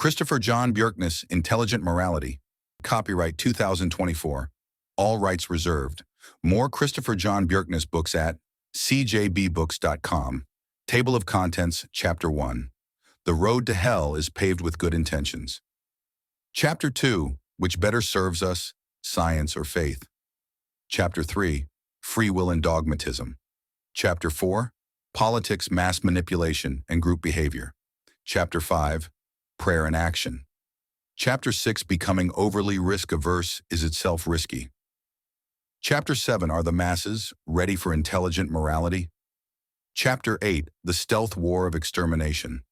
Christopher John Bjerknes, Intelligent Morality. Copyright 2024. All rights reserved. More Christopher John Bjerknes books at cjbbooks.com. Table of Contents, Chapter 1. The Road to Hell is Paved with Good Intentions. Chapter 2. Which better serves us, science or faith? Chapter 3. Free Will and Dogmatism. Chapter 4. Politics, Mass Manipulation, and Group Behavior. Chapter 5. Prayer and Action. Chapter 6. Becoming overly risk-averse is itself risky. Chapter 7. Are the masses ready for intelligent morality? Chapter 8. The Stealth War of Extermination.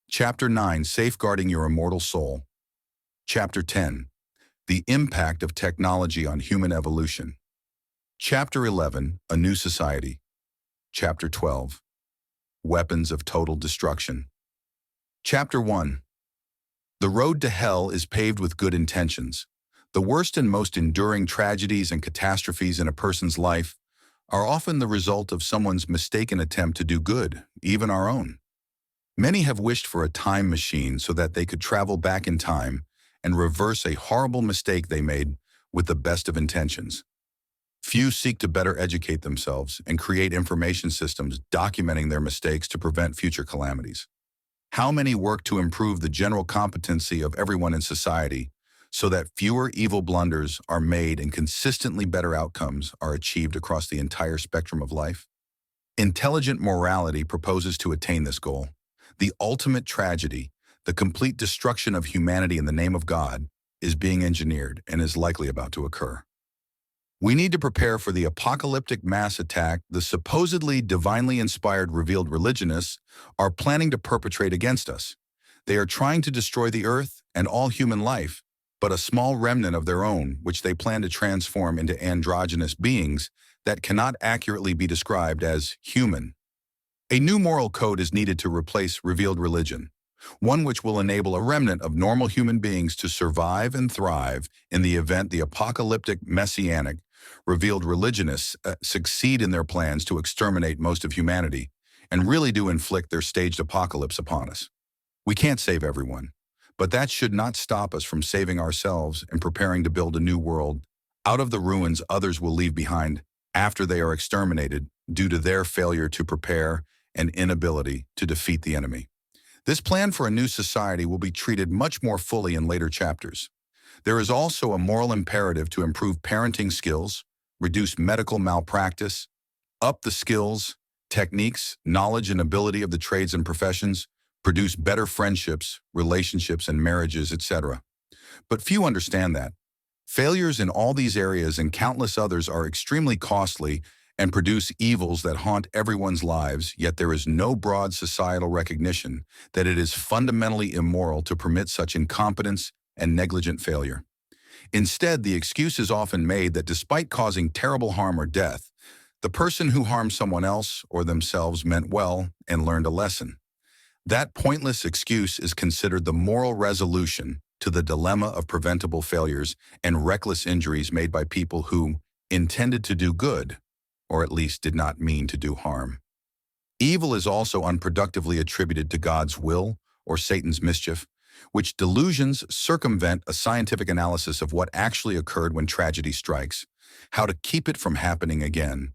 Chapter 9. Safeguarding your immortal soul. Chapter 10. The Impact of Technology on Human Evolution. Chapter 11. A New Society. Chapter 12. Weapons of Total Destruction. Chapter 1. The road to hell is paved with good intentions. The worst and most enduring tragedies and catastrophes in a person's life are often the result of someone's mistaken attempt to do good, even our own. Many have wished for a time machine so that they could travel back in time and reverse a horrible mistake they made with the best of intentions. Few seek to better educate themselves and create information systems documenting their mistakes to prevent future calamities. How many work to improve the general competency of everyone in society so that fewer evil blunders are made and consistently better outcomes are achieved across the entire spectrum of life? Intelligent morality proposes to attain this goal. The ultimate tragedy, the complete destruction of humanity in the name of God, is being engineered and is likely about to occur. We need to prepare for the apocalyptic mass attack the supposedly divinely inspired revealed religionists are planning to perpetrate against us. They are trying to destroy the earth and all human life, but a small remnant of their own, which they plan to transform into androgynous beings that cannot accurately be described as human. A new moral code is needed to replace revealed religion, one which will enable a remnant of normal human beings to survive and thrive in the event the apocalyptic, messianic, revealed religionists succeed in their plans to exterminate most of humanity and really do inflict their staged apocalypse upon us. We can't save everyone, but that should not stop us from saving ourselves and preparing to build a new world out of the ruins others will leave behind after they are exterminated due to their failure to prepare and inability to defeat the enemy. This plan for a new society will be treated much more fully in later chapters. There is also a moral imperative to improve parenting skills, reduce medical malpractice, up the skills, techniques, knowledge, and ability of the trades and professions, produce better friendships, relationships, and marriages, etc. But few understand that. Failures in all these areas and countless others are extremely costly and produce evils that haunt everyone's lives, yet there is no broad societal recognition that it is fundamentally immoral to permit such incompetence and negligent failure. Instead, the excuse is often made that despite causing terrible harm or death, the person who harmed someone else or themselves meant well and learned a lesson. That pointless excuse is considered the moral resolution to the dilemma of preventable failures and reckless injuries made by people who intended to do good, or at least did not mean to do harm. Evil is also unproductively attributed to God's will or Satan's mischief, which delusions circumvent a scientific analysis of what actually occurred when tragedy strikes, how to keep it from happening again,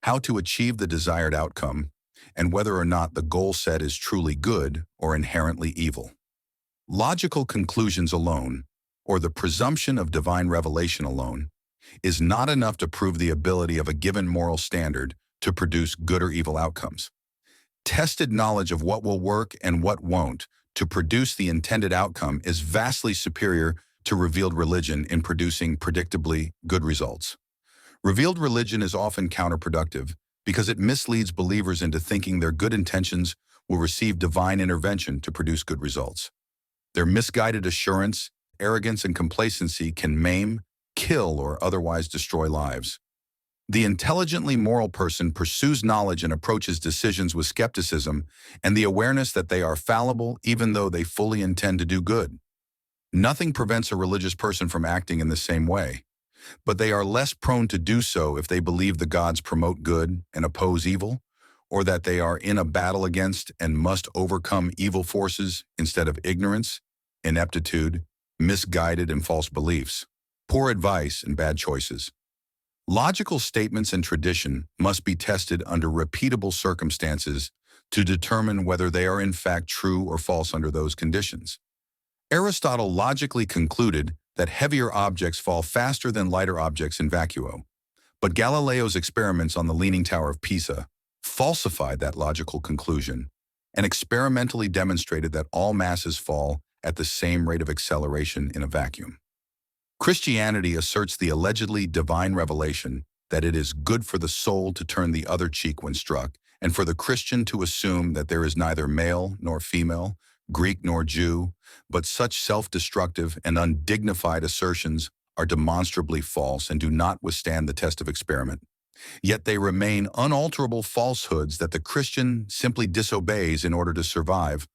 how to achieve the desired outcome, and whether or not the goal set is truly good or inherently evil. Logical conclusions alone, or the presumption of divine revelation alone, is not enough to prove the ability of a given moral standard to produce good or evil outcomes. Tested knowledge of what will work and what won't to produce the intended outcome is vastly superior to revealed religion in producing predictably good results. Revealed religion is often counterproductive because it misleads believers into thinking their good intentions will receive divine intervention to produce good results. Their misguided assurance, arrogance, and complacency can maim, kill, or otherwise destroy lives. The intelligently moral person pursues knowledge and approaches decisions with skepticism and the awareness that they are fallible even though they fully intend to do good. Nothing prevents a religious person from acting in the same way, but they are less prone to do so if they believe the gods promote good and oppose evil, or that they are in a battle against and must overcome evil forces instead of ignorance, ineptitude, misguided and false beliefs, poor advice, and bad choices. Logical statements and tradition must be tested under repeatable circumstances to determine whether they are in fact true or false under those conditions. Aristotle logically concluded that heavier objects fall faster than lighter objects in vacuo, but Galileo's experiments on the Leaning Tower of Pisa falsified that logical conclusion and experimentally demonstrated that all masses fall at the same rate of acceleration in a vacuum. Christianity asserts the allegedly divine revelation that it is good for the soul to turn the other cheek when struck, and for the Christian to assume that there is neither male nor female, Greek nor Jew, but such self-destructive and undignified assertions are demonstrably false and do not withstand the test of experiment. Yet they remain unalterable falsehoods that the Christian simply disobeys in order to survive,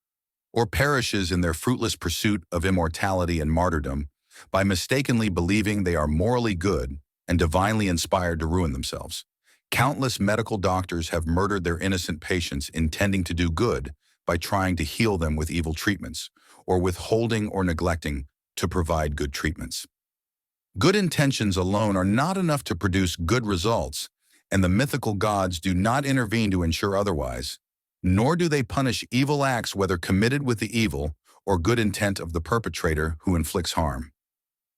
or perishes in their fruitless pursuit of immortality and martyrdom by mistakenly believing they are morally good and divinely inspired to ruin themselves. Countless medical doctors have murdered their innocent patients intending to do good by trying to heal them with evil treatments, or withholding or neglecting to provide good treatments. Good intentions alone are not enough to produce good results, and the mythical gods do not intervene to ensure otherwise, nor do they punish evil acts whether committed with the evil or good intent of the perpetrator who inflicts harm.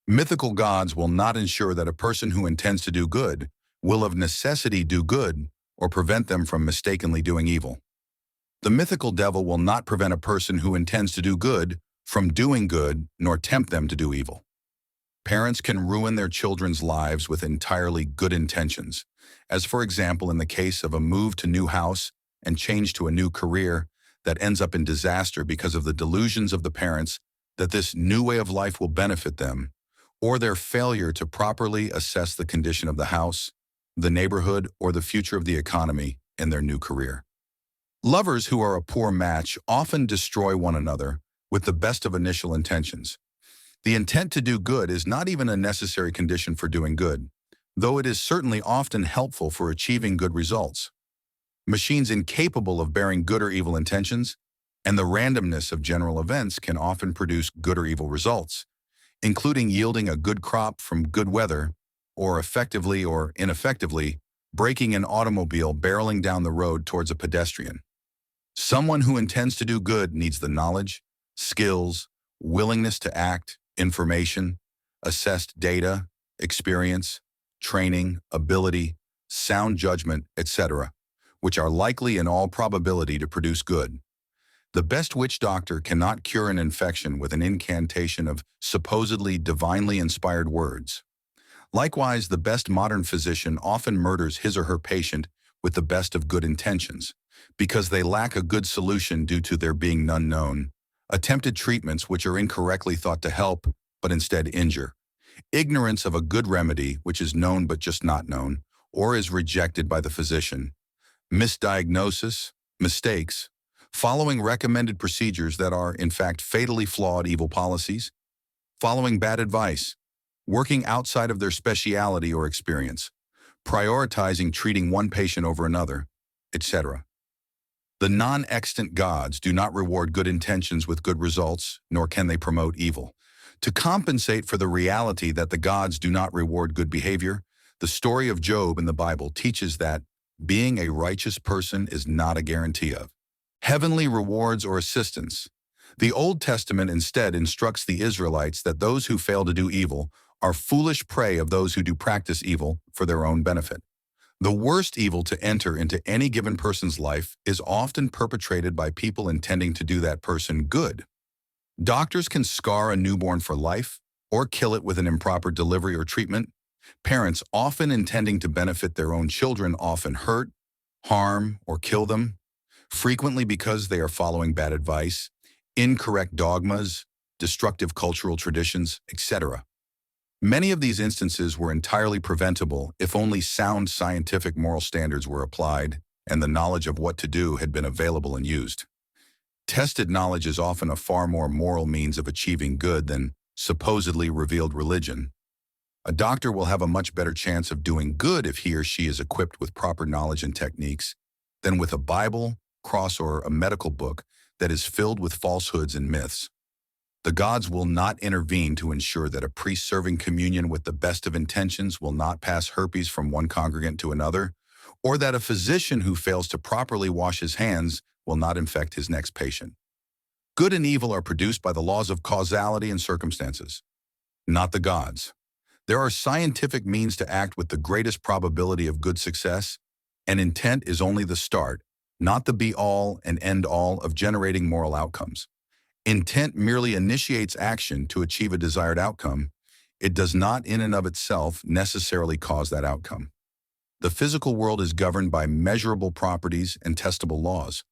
Mythical gods will not ensure that a person who intends to do good will of necessity do good or prevent them from mistakenly doing evil. The mythical devil will not prevent a person who intends to do good from doing good nor tempt them to do evil. Parents can ruin their children's lives with entirely good intentions, as for example in the case of a move to new house and change to a new career that ends up in disaster because of the delusions of the parents that this new way of life will benefit them, or their failure to properly assess the condition of the house, the neighborhood, or the future of the economy in their new career. Lovers who are a poor match often destroy one another with the best of initial intentions. The intent to do good is not even a necessary condition for doing good, though it is certainly often helpful for achieving good results. Machines incapable of bearing good or evil intentions and the randomness of general events can often produce good or evil results, including yielding a good crop from good weather, or effectively or ineffectively braking an automobile barreling down the road towards a pedestrian. Someone who intends to do good needs the knowledge, skills, willingness to act, information, assessed data, experience, training, ability, sound judgment, etc., which are likely in all probability to produce good. The best witch doctor cannot cure an infection with an incantation of supposedly divinely inspired words. Likewise, the best modern physician often murders his or her patient with the best of good intentions, because they lack a good solution due to there being none known, attempted treatments which are incorrectly thought to help, but instead injure, ignorance of a good remedy which is known but just not known, or is rejected by the physician, misdiagnosis, mistakes, following recommended procedures that are, in fact, fatally flawed evil policies, following bad advice, working outside of their speciality or experience, prioritizing treating one patient over another, etc. The non-extant gods do not reward good intentions with good results, nor can they promote evil. To compensate for the reality that the gods do not reward good behavior, the story of Job in the Bible teaches that being a righteous person is not a guarantee of heavenly rewards or assistance. The Old Testament instead instructs the Israelites that those who fail to do evil are foolish prey of those who do practice evil for their own benefit. The worst evil to enter into any given person's life is often perpetrated by people intending to do that person good. Doctors can scar a newborn for life or kill it with an improper delivery or treatment. Parents, often intending to benefit their own children, often hurt, harm, or kill them, frequently because they are following bad advice, incorrect dogmas, destructive cultural traditions, etc. Many of these instances were entirely preventable if only sound scientific moral standards were applied and the knowledge of what to do had been available and used. Tested knowledge is often a far more moral means of achieving good than supposedly revealed religion. A doctor will have a much better chance of doing good if he or she is equipped with proper knowledge and techniques than with a Bible, cross, or a medical book that is filled with falsehoods and myths. The gods will not intervene to ensure that a priest serving communion with the best of intentions will not pass herpes from one congregant to another, or that a physician who fails to properly wash his hands will not infect his next patient. Good and evil are produced by the laws of causality and circumstances, not the gods. There are scientific means to act with the greatest probability of good success, and intent is only the start, not the be-all and end-all of generating moral outcomes. Intent merely initiates action to achieve a desired outcome. It does not in and of itself necessarily cause that outcome. The physical world is governed by measurable properties and testable laws.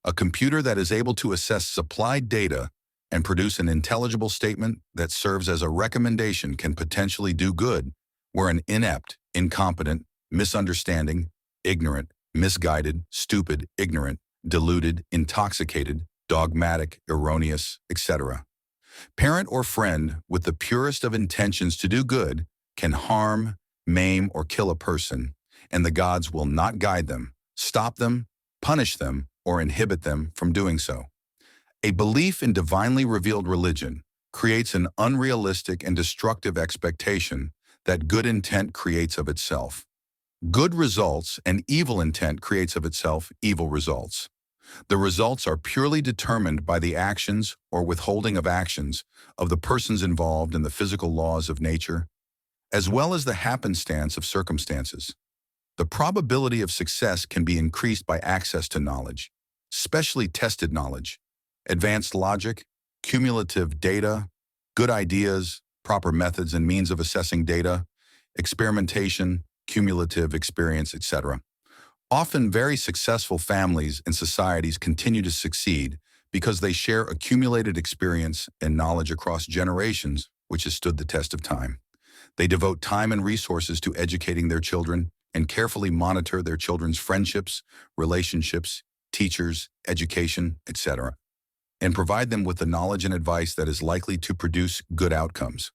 A computer that is able to assess supplied data and produce an intelligible statement that serves as a recommendation can potentially do good, where an inept, incompetent, misunderstanding, ignorant, misguided, stupid, ignorant, deluded, intoxicated, dogmatic, erroneous, etc. Parent or friend with the purest of intentions to do good can harm, maim, or kill a person, and the gods will not guide them, stop them, punish them, or inhibit them from doing so. A belief in divinely revealed religion creates an unrealistic and destructive expectation that good intent creates of itself. Good results and evil intent creates of itself evil results. The results are purely determined by the actions or withholding of actions of the persons involved in the physical laws of nature, as well as the happenstance of circumstances. The probability of success can be increased by access to knowledge, specially tested knowledge, advanced logic, cumulative data, good ideas, proper methods and means of assessing data, experimentation, cumulative experience, etc. Often very successful families and societies continue to succeed because they share accumulated experience and knowledge across generations, which has stood the test of time. They devote time and resources to educating their children and carefully monitor their children's friendships, relationships, teachers, education, etc., and provide them with the knowledge and advice that is likely to produce good outcomes.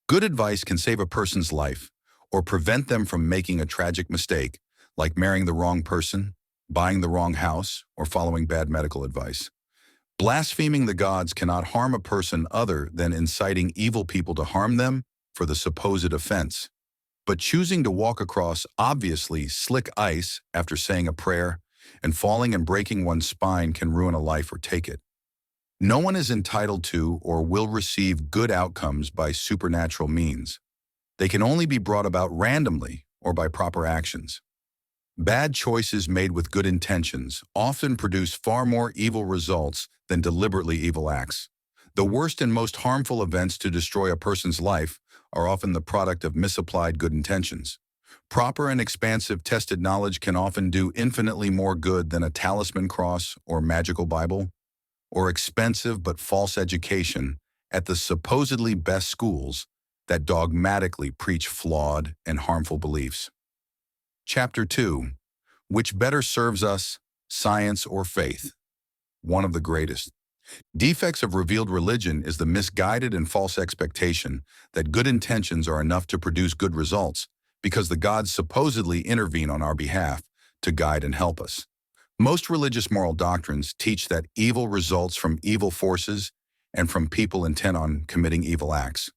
Good advice can save a person's life or prevent them from making a tragic mistake, like marrying the wrong person, buying the wrong house, or following bad medical advice. Blaspheming the gods cannot harm a person other than inciting evil people to harm them for the supposed offense. But choosing to walk across obviously slick ice after saying a prayer and falling and breaking one's spine can ruin a life or take it. No one is entitled to or will receive good outcomes by supernatural means. They can only be brought about randomly or by proper actions. Bad choices made with good intentions often produce far more evil results than deliberately evil acts. The worst and most harmful events to destroy a person's life are often the product of misapplied good intentions. Proper and expansive tested knowledge can often do infinitely more good than a talisman cross or magical Bible, or expensive but false education at the supposedly best schools that dogmatically preach flawed and harmful beliefs. Chapter 2. Which better serves us, science or faith? One of the greatest defects of revealed religion is the misguided and false expectation that good intentions are enough to produce good results because the gods supposedly intervene on our behalf to guide and help us. Most religious moral doctrines teach that evil results from evil forces and from people intent on committing evil acts.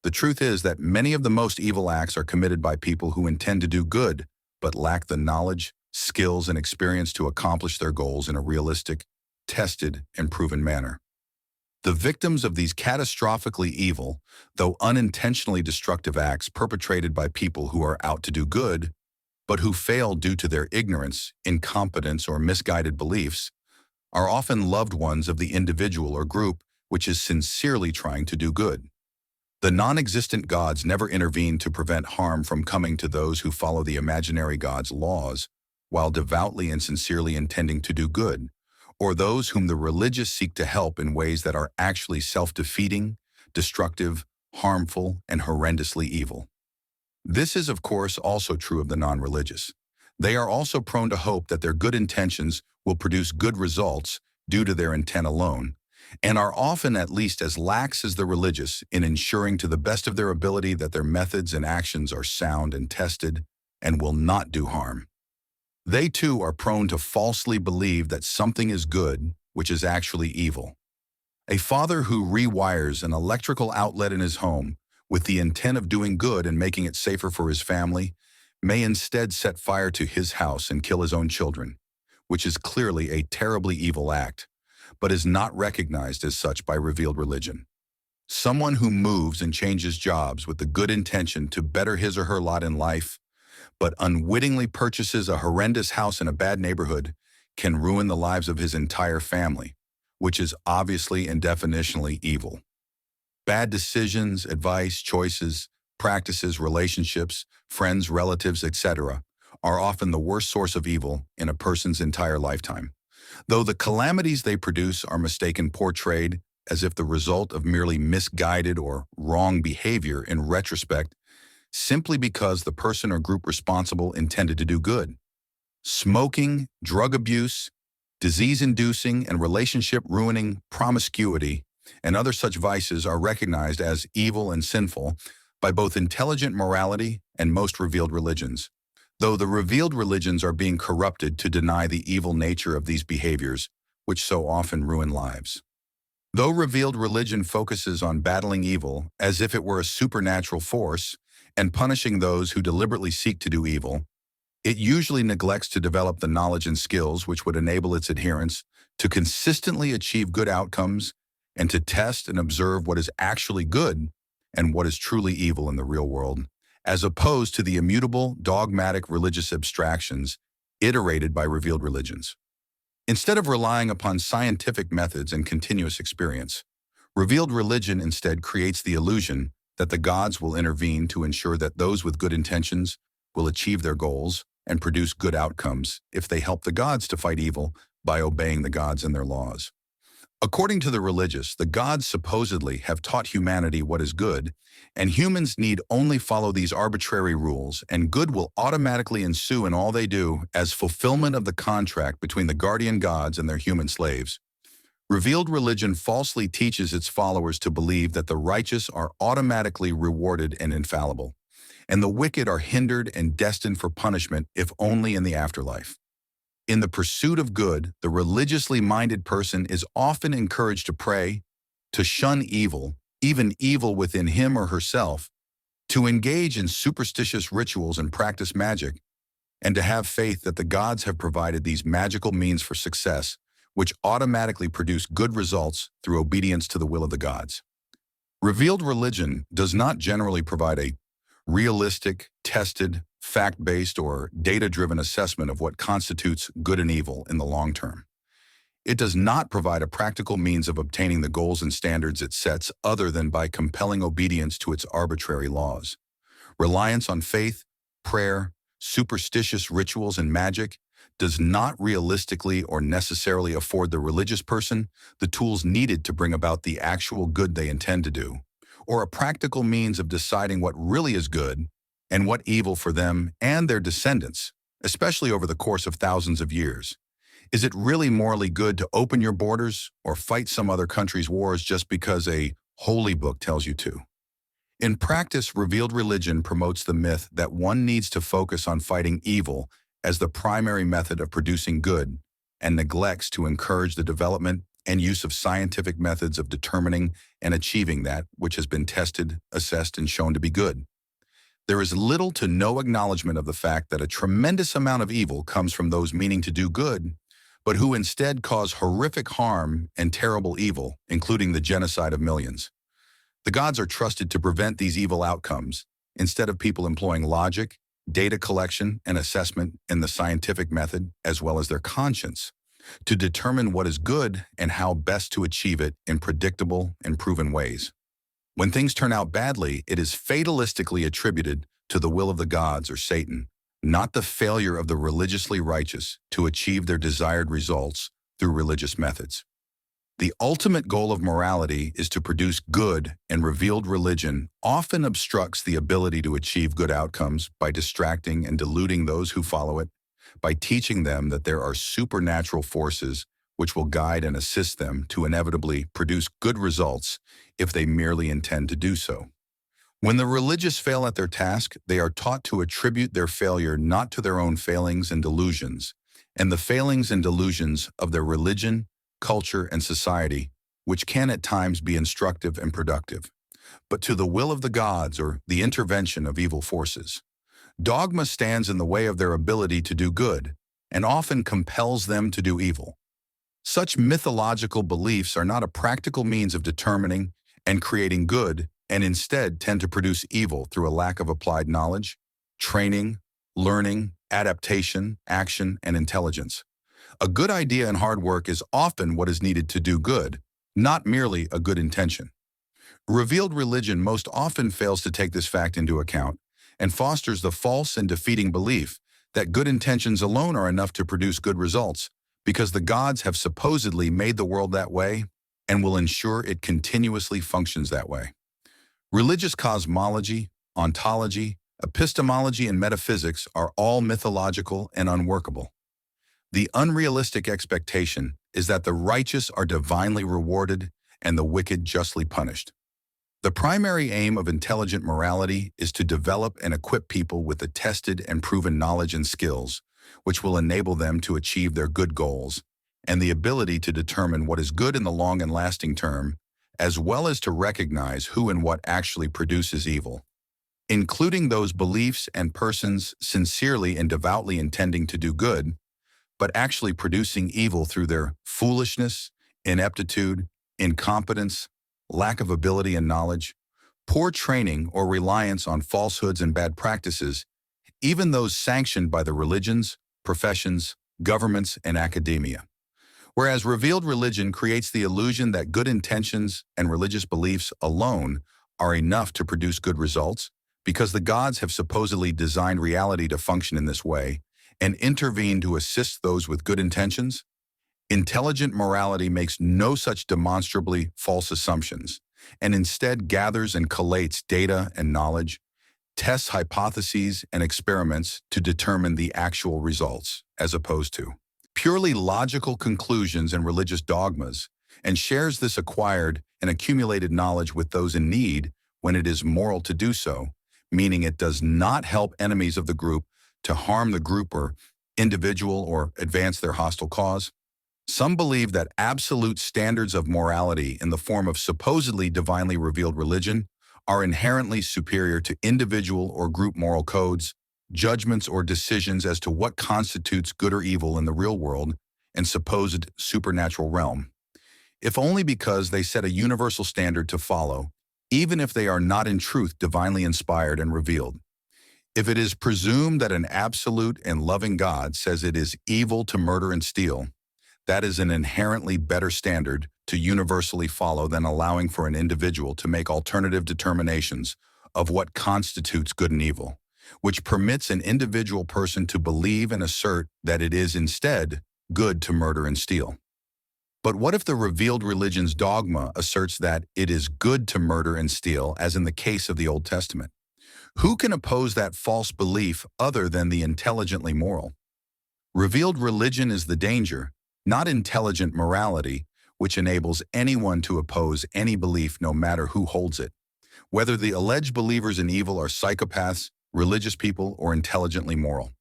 The truth is that many of the most evil acts are committed by people who intend to do good, but lack the knowledge, skills, and experience to accomplish their goals in a realistic, tested, and proven manner. The victims of these catastrophically evil, though unintentionally destructive acts perpetrated by people who are out to do good, but who fail due to their ignorance, incompetence, or misguided beliefs, are often loved ones of the individual or group which is sincerely trying to do good. The non-existent gods never intervene to prevent harm from coming to those who follow the imaginary god's laws, while devoutly and sincerely intending to do good, or those whom the religious seek to help in ways that are actually self-defeating, destructive, harmful, and horrendously evil. This is, of course, also true of the non-religious. They are also prone to hope that their good intentions will produce good results due to their intent alone, and are often at least as lax as the religious in ensuring to the best of their ability that their methods and actions are sound and tested and will not do harm. They too are prone to falsely believe that something is good, which is actually evil. A father who rewires an electrical outlet in his home with the intent of doing good and making it safer for his family may instead set fire to his house and kill his own children, which is clearly a terribly evil act, but is not recognized as such by revealed religion. Someone who moves and changes jobs with the good intention to better his or her lot in life, but unwittingly purchases a horrendous house in a bad neighborhood, can ruin the lives of his entire family, which is obviously and definitionally evil. Bad decisions, advice, choices, practices, relationships, friends, relatives, etc., are often the worst source of evil in a person's entire lifetime, though the calamities they produce are mistaken portrayed as if the result of merely misguided or wrong behavior in retrospect, simply because the person or group responsible intended to do good. Smoking, drug abuse, disease-inducing and relationship-ruining promiscuity, and other such vices are recognized as evil and sinful by both intelligent morality and most revealed religions, though the revealed religions are being corrupted to deny the evil nature of these behaviors, which so often ruin lives. Though revealed religion focuses on battling evil as if it were a supernatural force and punishing those who deliberately seek to do evil, it usually neglects to develop the knowledge and skills which would enable its adherents to consistently achieve good outcomes and to test and observe what is actually good and what is truly evil in the real world, as opposed to the immutable, dogmatic religious abstractions iterated by revealed religions. Instead of relying upon scientific methods and continuous experience, revealed religion instead creates the illusion that the gods will intervene to ensure that those with good intentions will achieve their goals and produce good outcomes if they help the gods to fight evil by obeying the gods and their laws. According to the religious, the gods supposedly have taught humanity what is good, and humans need only follow these arbitrary rules, and good will automatically ensue in all they do as fulfillment of the contract between the guardian gods and their human slaves. Revealed religion falsely teaches its followers to believe that the righteous are automatically rewarded and infallible, and the wicked are hindered and destined for punishment if only in the afterlife. In the pursuit of good, the religiously minded person is often encouraged to pray, to shun evil, even evil within him or herself, to engage in superstitious rituals and practice magic, and to have faith that the gods have provided these magical means for success, which automatically produce good results through obedience to the will of the gods. Revealed religion does not generally provide a realistic, tested, fact-based, or data-driven assessment of what constitutes good and evil in the long term. It does not provide a practical means of obtaining the goals and standards it sets other than by compelling obedience to its arbitrary laws. Reliance on faith, prayer, superstitious rituals, and magic does not realistically or necessarily afford the religious person the tools needed to bring about the actual good they intend to do, or a practical means of deciding what really is good and what evil for them and their descendants, especially over the course of thousands of years. Is it really morally good to open your borders or fight some other country's wars just because a holy book tells you to? In practice, revealed religion promotes the myth that one needs to focus on fighting evil as the primary method of producing good and neglects to encourage the development and use of scientific methods of determining and achieving that which has been tested, assessed, and shown to be good. There is little to no acknowledgement of the fact that a tremendous amount of evil comes from those meaning to do good, but who instead cause horrific harm and terrible evil, including the genocide of millions. The gods are trusted to prevent these evil outcomes, instead of people employing logic, data collection, and assessment in the scientific method, as well as their conscience, to determine what is good and how best to achieve it in predictable and proven ways. When things turn out badly, it is fatalistically attributed to the will of the gods or Satan, not the failure of the religiously righteous to achieve their desired results through religious methods. The ultimate goal of morality is to produce good, and revealed religion often obstructs the ability to achieve good outcomes by distracting and deluding those who follow it, by teaching them that there are supernatural forces which will guide and assist them to inevitably produce good results if they merely intend to do so. When the religious fail at their task, they are taught to attribute their failure not to their own failings and delusions, and the failings and delusions of their religion, culture, and society, which can at times be instructive and productive, but to the will of the gods or the intervention of evil forces. Dogma stands in the way of their ability to do good and often compels them to do evil. Such mythological beliefs are not a practical means of determining and creating good, and instead tend to produce evil through a lack of applied knowledge, training, learning, adaptation, action, and intelligence. A good idea and hard work is often what is needed to do good, not merely a good intention. Revealed religion most often fails to take this fact into account and fosters the false and defeating belief that good intentions alone are enough to produce good results because the gods have supposedly made the world that way and will ensure it continuously functions that way. Religious cosmology, ontology, epistemology, and metaphysics are all mythological and unworkable. The unrealistic expectation is that the righteous are divinely rewarded and the wicked justly punished. The primary aim of intelligent morality is to develop and equip people with the tested and proven knowledge and skills, which will enable them to achieve their good goals, and the ability to determine what is good in the long and lasting term, as well as to recognize who and what actually produces evil, including those beliefs and persons sincerely and devoutly intending to do good, but actually producing evil through their foolishness, ineptitude, incompetence, lack of ability and knowledge, poor training, or reliance on falsehoods and bad practices, even those sanctioned by the religions, professions, governments, and academia. Whereas revealed religion creates the illusion that good intentions and religious beliefs alone are enough to produce good results because the gods have supposedly designed reality to function in this way and intervene to assist those with good intentions. Intelligent morality makes no such demonstrably false assumptions and instead gathers and collates data and knowledge, tests hypotheses and experiments to determine the actual results, as opposed to purely logical conclusions and religious dogmas, and shares this acquired and accumulated knowledge with those in need when it is moral to do so, meaning it does not help enemies of the group to harm the group or individual or advance their hostile cause. Some believe that absolute standards of morality in the form of supposedly divinely revealed religion are inherently superior to individual or group moral codes, judgments, or decisions as to what constitutes good or evil in the real world and supposed supernatural realm, if only because they set a universal standard to follow, even if they are not in truth divinely inspired and revealed. If it is presumed that an absolute and loving God says it is evil to murder and steal, that is an inherently better standard to universally follow than allowing for an individual to make alternative determinations of what constitutes good and evil, which permits an individual person to believe and assert that it is instead good to murder and steal. But what if the revealed religion's dogma asserts that it is good to murder and steal, as in the case of the Old Testament? Who can oppose that false belief other than the intelligently moral? Revealed religion is the danger, not intelligent morality, which enables anyone to oppose any belief no matter who holds it, whether the alleged believers in evil are psychopaths, religious people, or intelligently moral.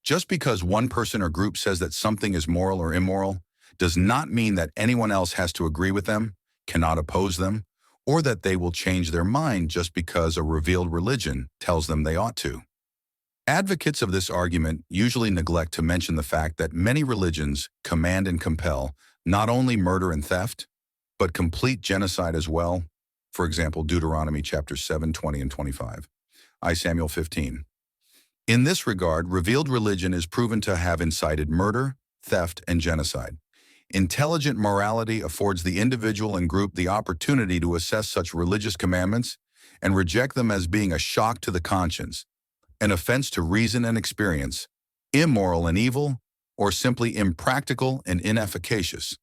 Just because one person or group says that something is moral or immoral does not mean that anyone else has to agree with them, cannot oppose them, or that they will change their mind just because a revealed religion tells them they ought to. Advocates of this argument usually neglect to mention the fact that many religions command and compel not only murder and theft, but complete genocide as well. For example, Deuteronomy chapters 7, 20, and 25. I Samuel 15. In this regard, revealed religion is proven to have incited murder, theft, and genocide. Intelligent morality affords the individual and group the opportunity to assess such religious commandments and reject them as being a shock to the conscience, an offense to reason and experience, immoral and evil, or simply impractical and inefficacious.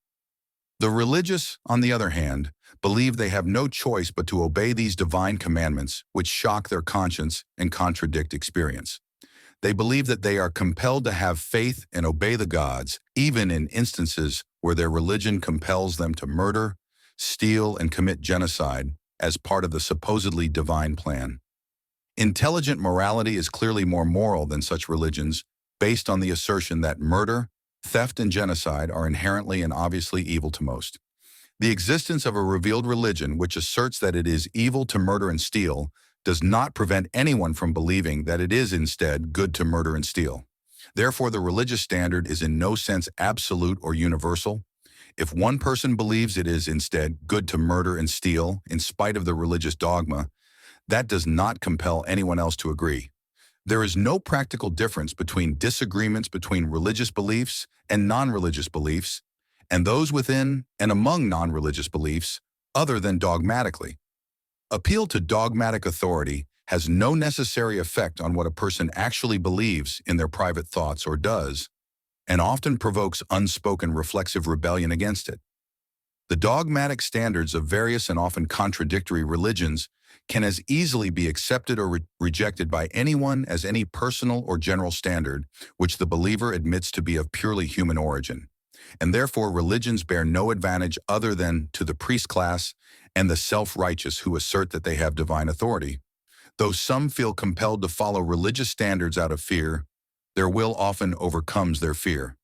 The religious, on the other hand, believe they have no choice but to obey these divine commandments which shock their conscience and contradict experience. They believe that they are compelled to have faith and obey the gods, even in instances where their religion compels them to murder, steal, and commit genocide as part of the supposedly divine plan. Intelligent morality is clearly more moral than such religions, based on the assertion that murder, theft, and genocide are inherently and obviously evil to most. The existence of a revealed religion which asserts that it is evil to murder and steal does not prevent anyone from believing that it is instead good to murder and steal. Therefore, the religious standard is in no sense absolute or universal. If one person believes it is instead good to murder and steal in spite of the religious dogma, that does not compel anyone else to agree. There is no practical difference between disagreements between religious beliefs and non-religious beliefs, and those within and among non-religious beliefs, other than dogmatically. Appeal to dogmatic authority has no necessary effect on what a person actually believes in their private thoughts or does, and often provokes unspoken reflexive rebellion against it. The dogmatic standards of various and often contradictory religions can as easily be accepted or rejected by anyone as any personal or general standard which the believer admits to be of purely human origin, and therefore religions bear no advantage other than to the priest class and the self-righteous who assert that they have divine authority. Though some feel compelled to follow religious standards out of fear, their will often overcomes their fear.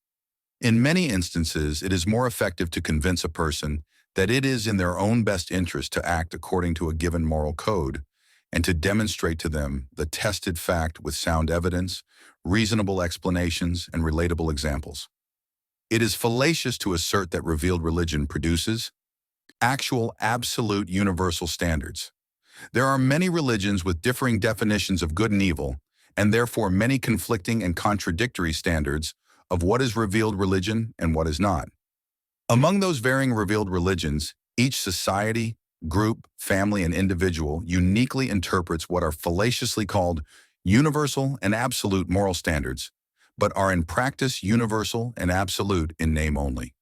In many instances, it is more effective to convince a person that it is in their own best interest to act according to a given moral code, and to demonstrate to them the tested fact with sound evidence, reasonable explanations, and relatable examples. It is fallacious to assert that revealed religion produces actual, absolute, universal standards. There are many religions with differing definitions of good and evil, and therefore many conflicting and contradictory standards of what is revealed religion and what is not. Among those varying revealed religions, each society, group, family, and individual uniquely interprets what are fallaciously called universal and absolute moral standards, but are in practice universal and absolute in name only.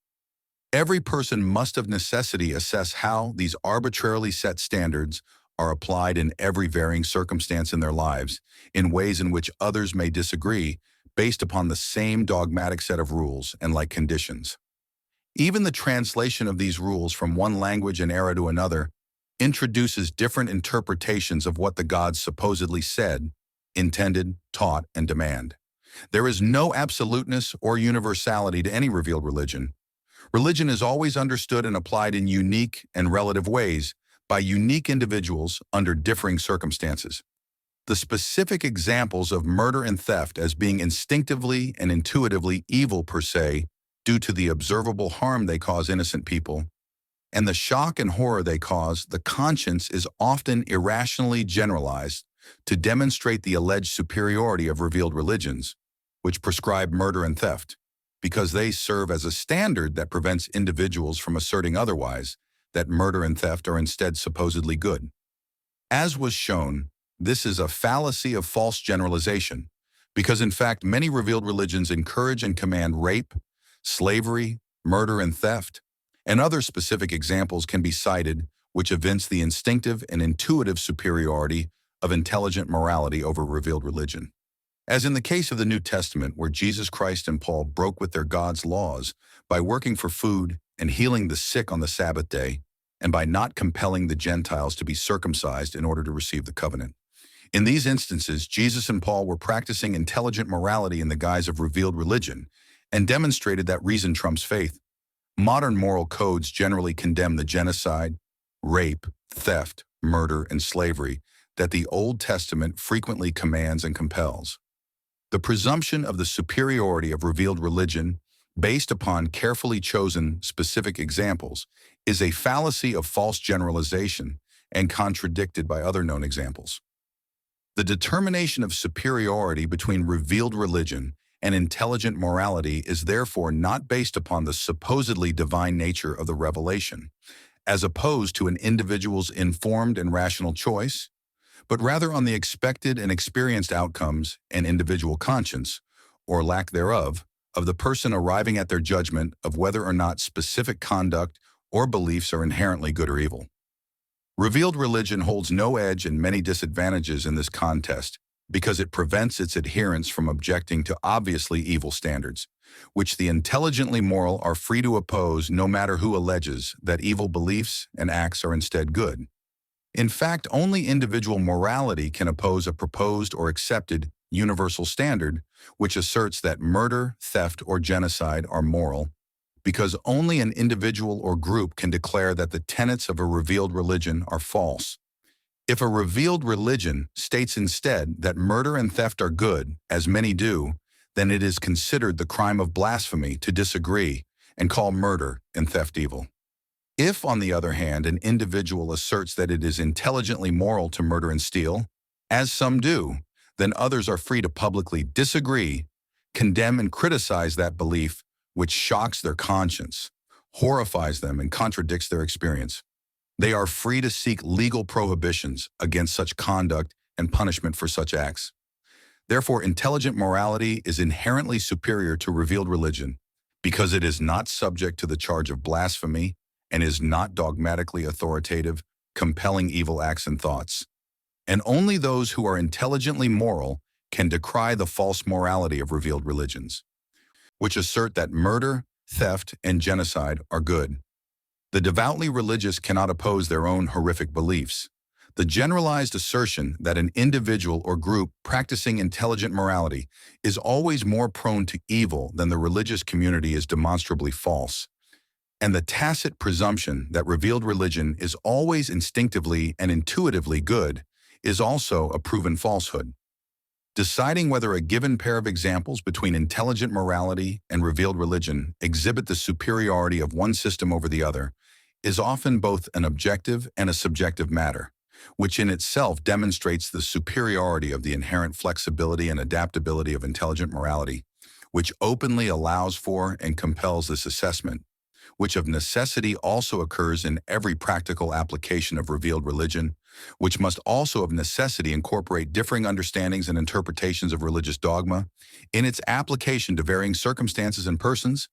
Every person must of necessity assess how these arbitrarily set standards are applied in every varying circumstance in their lives, in ways in which others may disagree, based upon the same dogmatic set of rules and like conditions. Even the translation of these rules from one language and era to another introduces different interpretations of what the gods supposedly said, intended, taught, and demand. There is no absoluteness or universality to any revealed religion. Religion is always understood and applied in unique and relative ways by unique individuals under differing circumstances. The specific examples of murder and theft as being instinctively and intuitively evil per se, due to the observable harm they cause innocent people, and the shock and horror they cause the conscience, is often irrationally generalized to demonstrate the alleged superiority of revealed religions, which prescribe murder and theft, because they serve as a standard that prevents individuals from asserting otherwise, that murder and theft are instead supposedly good. As was shown, this is a fallacy of false generalization, because in fact many revealed religions encourage and command rape, slavery, murder, and theft, and other specific examples can be cited which evince the instinctive and intuitive superiority of intelligent morality over revealed religion. As in the case of the New Testament, where Jesus Christ and Paul broke with their God's laws by working for food and healing the sick on the Sabbath day, and by not compelling the Gentiles to be circumcised in order to receive the covenant. In these instances, Jesus and Paul were practicing intelligent morality in the guise of revealed religion, and demonstrated that reason trumps faith. Modern moral codes generally condemn the genocide, rape, theft, murder, and slavery that the Old Testament frequently commands and compels. The presumption of the superiority of revealed religion, based upon carefully chosen specific examples, is a fallacy of false generalization and contradicted by other known examples. The determination of superiority between revealed religion and intelligent morality is therefore not based upon the supposedly divine nature of the revelation, as opposed to an individual's informed and rational choice, but rather on the expected and experienced outcomes and individual conscience, or lack thereof, of the person arriving at their judgment of whether or not specific conduct or beliefs are inherently good or evil. Revealed religion holds no edge and many disadvantages in this contest because it prevents its adherents from objecting to obviously evil standards, which the intelligently moral are free to oppose no matter who alleges that evil beliefs and acts are instead good. In fact, only individual morality can oppose a proposed or accepted universal standard which asserts that murder, theft, or genocide are moral, because only an individual or group can declare that the tenets of a revealed religion are false. If a revealed religion states instead that murder and theft are good, as many do, then it is considered the crime of blasphemy to disagree and call murder and theft evil. If, on the other hand, an individual asserts that it is intelligently moral to murder and steal, as some do, then others are free to publicly disagree, condemn and criticize that belief which shocks their conscience, horrifies them, and contradicts their experience. They are free to seek legal prohibitions against such conduct and punishment for such acts. Therefore, intelligent morality is inherently superior to revealed religion because it is not subject to the charge of blasphemy and is not dogmatically authoritative, compelling evil acts and thoughts. And only those who are intelligently moral can decry the false morality of revealed religions, which assert that murder, theft, and genocide are good. The devoutly religious cannot oppose their own horrific beliefs. The generalized assertion that an individual or group practicing intelligent morality is always more prone to evil than the religious community is demonstrably false. And the tacit presumption that revealed religion is always instinctively and intuitively good is also a proven falsehood. Deciding whether a given pair of examples between intelligent morality and revealed religion exhibit the superiority of one system over the other is often both an objective and a subjective matter, which in itself demonstrates the superiority of the inherent flexibility and adaptability of intelligent morality, which openly allows for and compels this assessment, which of necessity also occurs in every practical application of revealed religion, which must also of necessity incorporate differing understandings and interpretations of religious dogma in its application to varying circumstances and persons.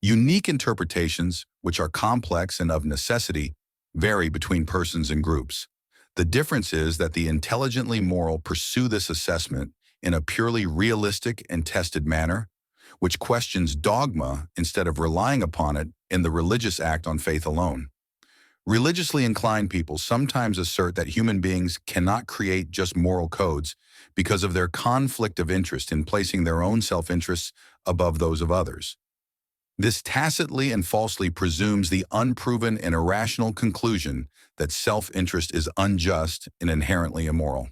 Unique interpretations, which are complex and of necessity, vary between persons and groups. The difference is that the intelligently moral pursue this assessment in a purely realistic and tested manner, which questions dogma instead of relying upon it in the religious act on faith alone. Religiously inclined people sometimes assert that human beings cannot create just moral codes because of their conflict of interest in placing their own self-interests above those of others. This tacitly and falsely presumes the unproven and irrational conclusion that self-interest is unjust and inherently immoral.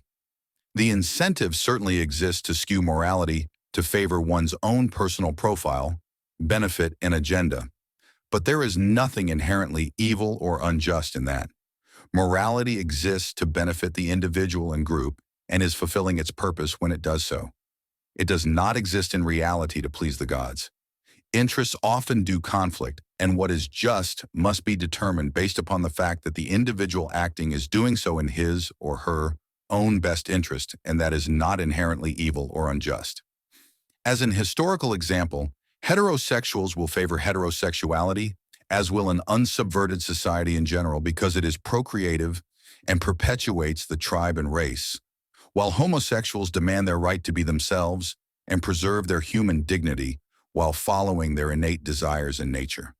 The incentive certainly exists to skew morality to favor one's own personal profile, benefit, and agenda. But there is nothing inherently evil or unjust in that. Morality exists to benefit the individual and group and is fulfilling its purpose when it does so. It does not exist in reality to please the gods. Interests often do conflict, and what is just must be determined based upon the fact that the individual acting is doing so in his or her own best interest, and that is not inherently evil or unjust. As an historical example, heterosexuals will favor heterosexuality, as will an unsubverted society in general, because it is procreative and perpetuates the tribe and race, while homosexuals demand their right to be themselves and preserve their human dignity while following their innate desires and nature.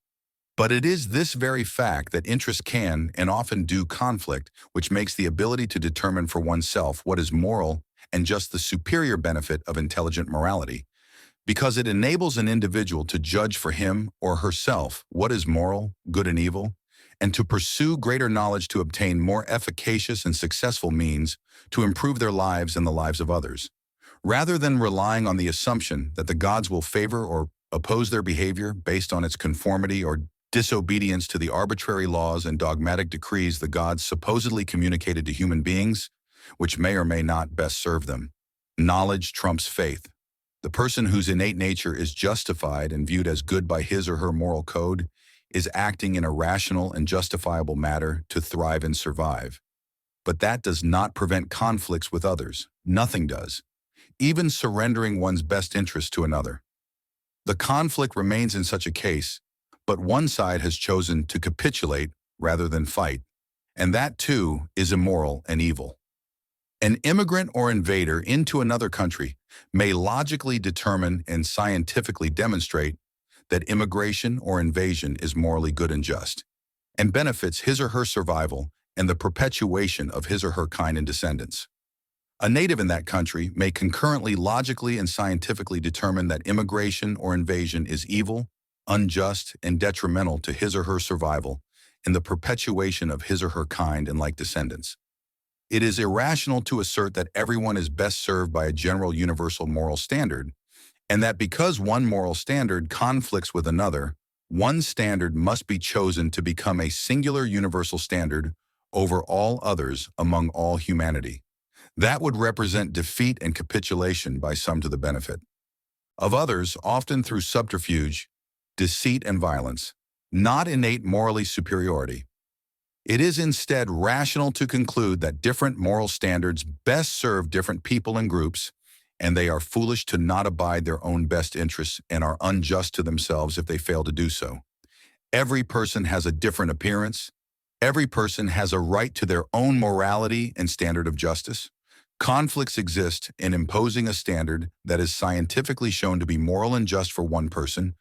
But it is this very fact that interests can and often do conflict which makes the ability to determine for oneself what is moral and just the superior benefit of intelligent morality, because it enables an individual to judge for him or herself what is moral, good and evil, and to pursue greater knowledge to obtain more efficacious and successful means to improve their lives and the lives of others, rather than relying on the assumption that the gods will favor or oppose their behavior based on its conformity or disobedience to the arbitrary laws and dogmatic decrees the gods supposedly communicated to human beings, which may or may not best serve them. Knowledge trumps faith. The person whose innate nature is justified and viewed as good by his or her moral code is acting in a rational and justifiable manner to thrive and survive. But that does not prevent conflicts with others. Nothing does, even surrendering one's best interest to another. The conflict remains in such a case, but one side has chosen to capitulate rather than fight, and that too is immoral and evil. An immigrant or invader into another country may logically determine and scientifically demonstrate that immigration or invasion is morally good and just, and benefits his or her survival and the perpetuation of his or her kind and descendants. A native in that country may concurrently logically and scientifically determine that immigration or invasion is evil unjust, and detrimental to his or her survival and the perpetuation of his or her kind and like descendants. It is irrational to assert that everyone is best served by a general universal moral standard, and that because one moral standard conflicts with another, one standard must be chosen to become a singular universal standard over all others among all humanity. That would represent defeat and capitulation by some to the benefit of others, often through subterfuge, deceit, and violence, not innate morally superiority. It is instead rational to conclude that different moral standards best serve different people and groups, and they are foolish to not abide their own best interests and are unjust to themselves if they fail to do so. Every person has a different appearance. Every person has a right to their own morality and standard of justice. Conflicts exist in imposing a standard that is scientifically shown to be moral and just for one person,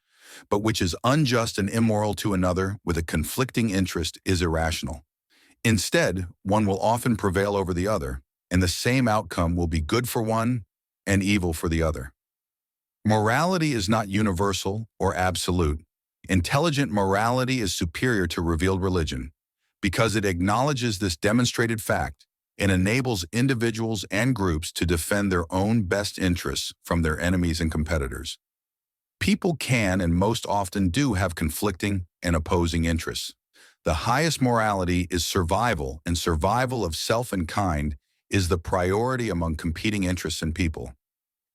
but which is unjust and immoral to another with a conflicting interest is irrational. Instead, one will often prevail over the other, and the same outcome will be good for one and evil for the other. Morality is not universal or absolute. Intelligent morality is superior to revealed religion because it acknowledges this demonstrated fact and enables individuals and groups to defend their own best interests from their enemies and competitors. People can and most often do have conflicting and opposing interests. The highest morality is survival, and survival of self and kind is the priority among competing interests in people.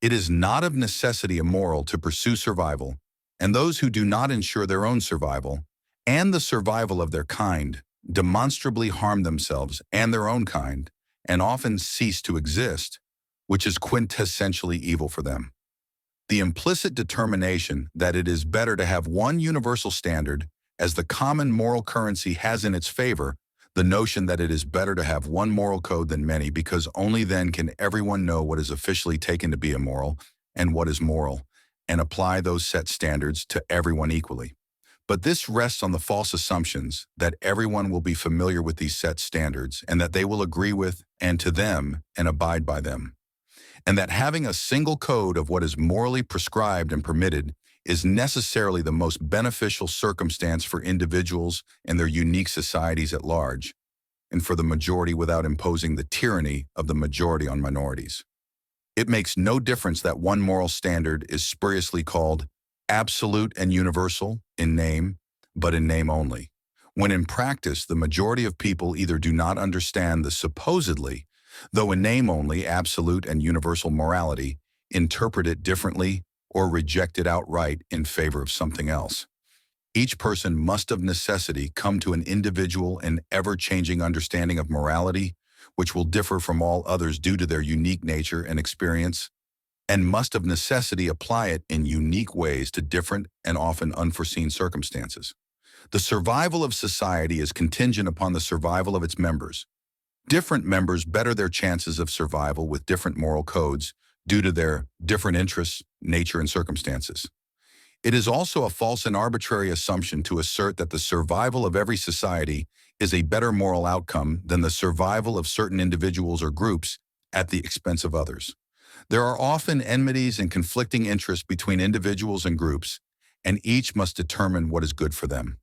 It is not of necessity immoral to pursue survival, and those who do not ensure their own survival and the survival of their kind demonstrably harm themselves and their own kind and often cease to exist, which is quintessentially evil for them. The implicit determination that it is better to have one universal standard as the common moral currency has in its favor the notion that it is better to have one moral code than many because only then can everyone know what is officially taken to be immoral and what is moral, and apply those set standards to everyone equally. But this rests on the false assumptions that everyone will be familiar with these set standards and that they will agree with and to them and abide by them, and that having a single code of what is morally prescribed and permitted is necessarily the most beneficial circumstance for individuals and their unique societies at large, and for the majority without imposing the tyranny of the majority on minorities. It makes no difference that one moral standard is spuriously called absolute and universal in name, but in name only, when in practice the majority of people either do not understand the supposedly, though in name only, absolute and universal morality, interpret it differently, or reject it outright in favor of something else. Each person must of necessity come to an individual and ever-changing understanding of morality, which will differ from all others due to their unique nature and experience, and must of necessity apply it in unique ways to different and often unforeseen circumstances. The survival of society is contingent upon the survival of its members. Different members better their chances of survival with different moral codes due to their different interests, nature, and circumstances. It is also a false and arbitrary assumption to assert that the survival of every society is a better moral outcome than the survival of certain individuals or groups at the expense of others. There are often enmities and conflicting interests between individuals and groups, and each must determine what is good for them.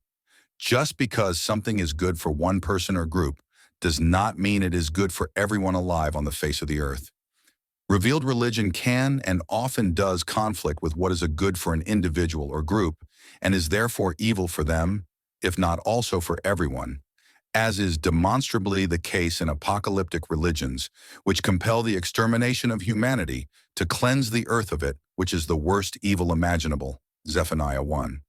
Just because something is good for one person or group does not mean it is good for everyone alive on the face of the earth. Revealed religion can and often does conflict with what is a good for an individual or group, and is therefore evil for them, if not also for everyone, as is demonstrably the case in apocalyptic religions, which compel the extermination of humanity to cleanse the earth of it, which is the worst evil imaginable. Zephaniah 1.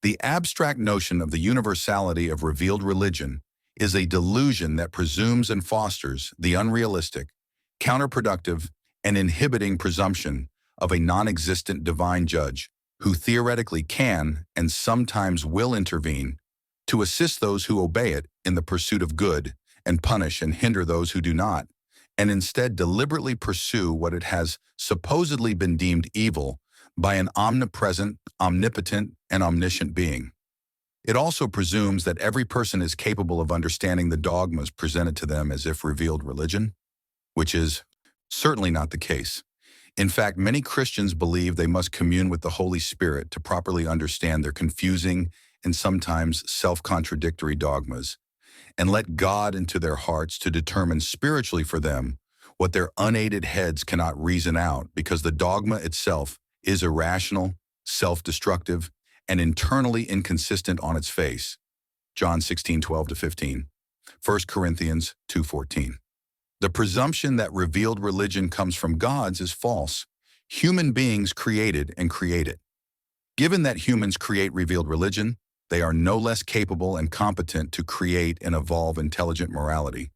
The abstract notion of the universality of revealed religion is a delusion that presumes and fosters the unrealistic, counterproductive, and inhibiting presumption of a non-existent divine judge who theoretically can and sometimes will intervene to assist those who obey it in the pursuit of good and punish and hinder those who do not, and instead deliberately pursue what it has supposedly been deemed evil by an omnipresent, omnipotent, and omniscient being. It also presumes that every person is capable of understanding the dogmas presented to them as if revealed religion, which is certainly not the case. In fact, many Christians believe they must commune with the Holy Spirit to properly understand their confusing and sometimes self-contradictory dogmas, and let God into their hearts to determine spiritually for them what their unaided heads cannot reason out, because the dogma itself is irrational, self-destructive, and internally inconsistent on its face. John 16:12-15, 1 Corinthians 2:14. The presumption that revealed religion comes from gods is false. Human beings created and create it. Given that humans create revealed religion, they are no less capable and competent to create and evolve intelligent morality.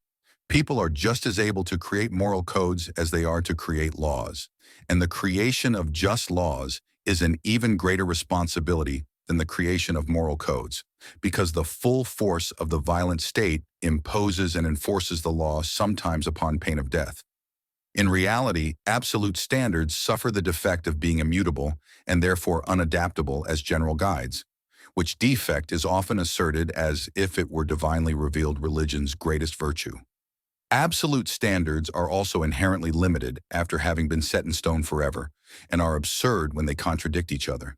People are just as able to create moral codes as they are to create laws, and the creation of just laws is an even greater responsibility than the creation of moral codes, because the full force of the violent state imposes and enforces the law, sometimes upon pain of death. In reality, absolute standards suffer the defect of being immutable and therefore unadaptable as general guides, which defect is often asserted as if it were divinely revealed religion's greatest virtue. Absolute standards are also inherently limited after having been set in stone forever, and are absurd when they contradict each other.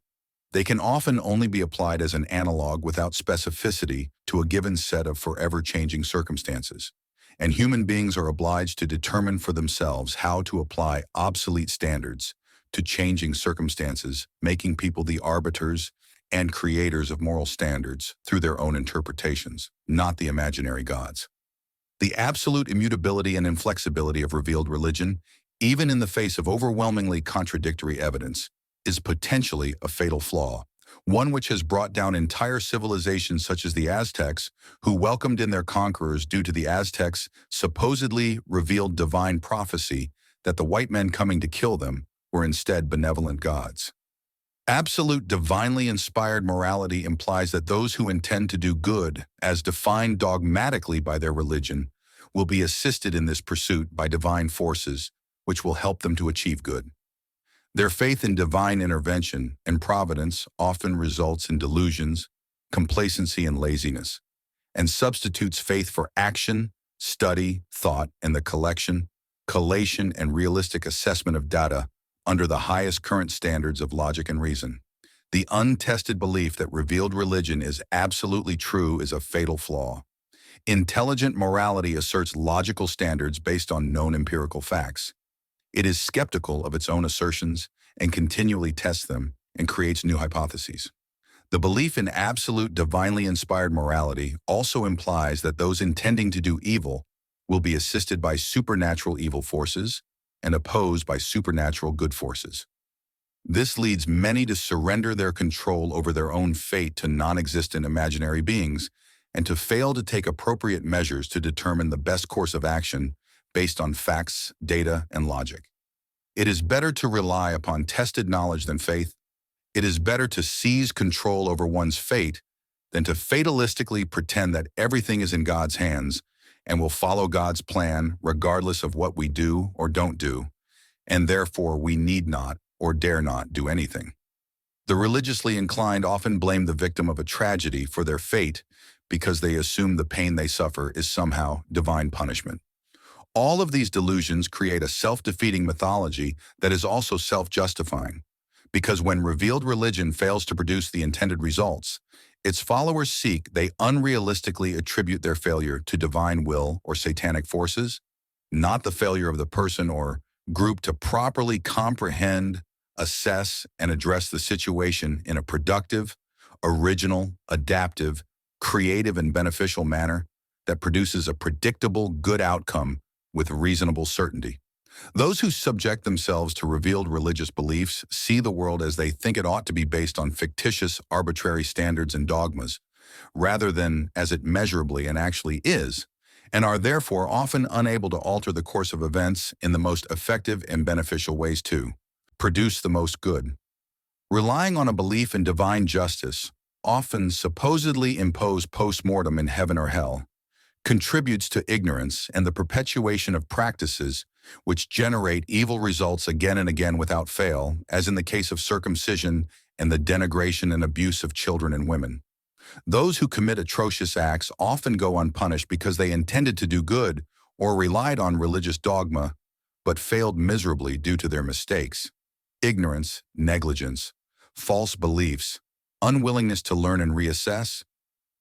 They can often only be applied as an analog without specificity to a given set of forever changing circumstances, and human beings are obliged to determine for themselves how to apply obsolete standards to changing circumstances, making people the arbiters and creators of moral standards through their own interpretations, not the imaginary gods. The absolute immutability and inflexibility of revealed religion, even in the face of overwhelmingly contradictory evidence, is potentially a fatal flaw, one which has brought down entire civilizations such as the Aztecs, who welcomed in their conquerors due to the Aztecs' supposedly revealed divine prophecy that the white men coming to kill them were instead benevolent gods. Absolute divinely inspired morality implies that those who intend to do good, as defined dogmatically by their religion, will be assisted in this pursuit by divine forces, which will help them to achieve good. Their faith in divine intervention and providence often results in delusions, complacency, and laziness, and substitutes faith for action, study, thought, and the collation, collation, and realistic assessment of data under the highest current standards of logic and reason. The untested belief that revealed religion is absolutely true is a fatal flaw. Intelligent morality asserts logical standards based on known empirical facts. It is skeptical of its own assertions and continually tests them and creates new hypotheses. The belief in absolute divinely inspired morality also implies that those intending to do evil will be assisted by supernatural evil forces and opposed by supernatural good forces. This leads many to surrender their control over their own fate to non-existent imaginary beings and to fail to take appropriate measures to determine the best course of action based on facts, data, and logic. It is better to rely upon tested knowledge than faith. It is better to seize control over one's fate than to fatalistically pretend that everything is in God's hands and will follow God's plan regardless of what we do or don't do, and therefore we need not or dare not do anything. The religiously inclined often blame the victim of a tragedy for their fate because they assume the pain they suffer is somehow divine punishment. All of these delusions create a self-defeating mythology that is also self-justifying, because when revealed religion fails to produce the intended results its followers seek, they unrealistically attribute their failure to divine will or satanic forces, not the failure of the person or group to properly comprehend, assess, and address the situation in a productive, original, adaptive, creative, and beneficial manner that produces a predictable, good outcome with reasonable certainty. Those who subject themselves to revealed religious beliefs see the world as they think it ought to be based on fictitious, arbitrary standards and dogmas, rather than as it measurably and actually is, and are therefore often unable to alter the course of events in the most effective and beneficial ways to produce the most good. Relying on a belief in divine justice, often supposedly imposed post-mortem in heaven or hell, contributes to ignorance and the perpetuation of practices which generate evil results again and again without fail, as in the case of circumcision and the denigration and abuse of children and women. Those who commit atrocious acts often go unpunished because they intended to do good or relied on religious dogma, but failed miserably due to their mistakes, ignorance, negligence, false beliefs, unwillingness to learn and reassess,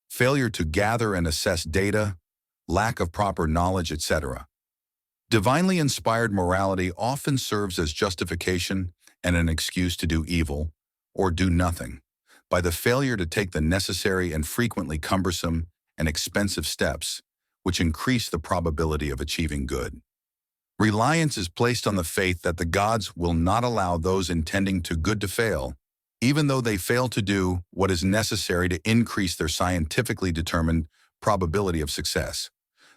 failure to gather and assess data, lack of proper knowledge, etc. Divinely inspired morality often serves as justification and an excuse to do evil or do nothing by the failure to take the necessary and frequently cumbersome and expensive steps which increase the probability of achieving good. Reliance is placed on the faith that the gods will not allow those intending to good to fail, even though they fail to do what is necessary to increase their scientifically determined probability of success.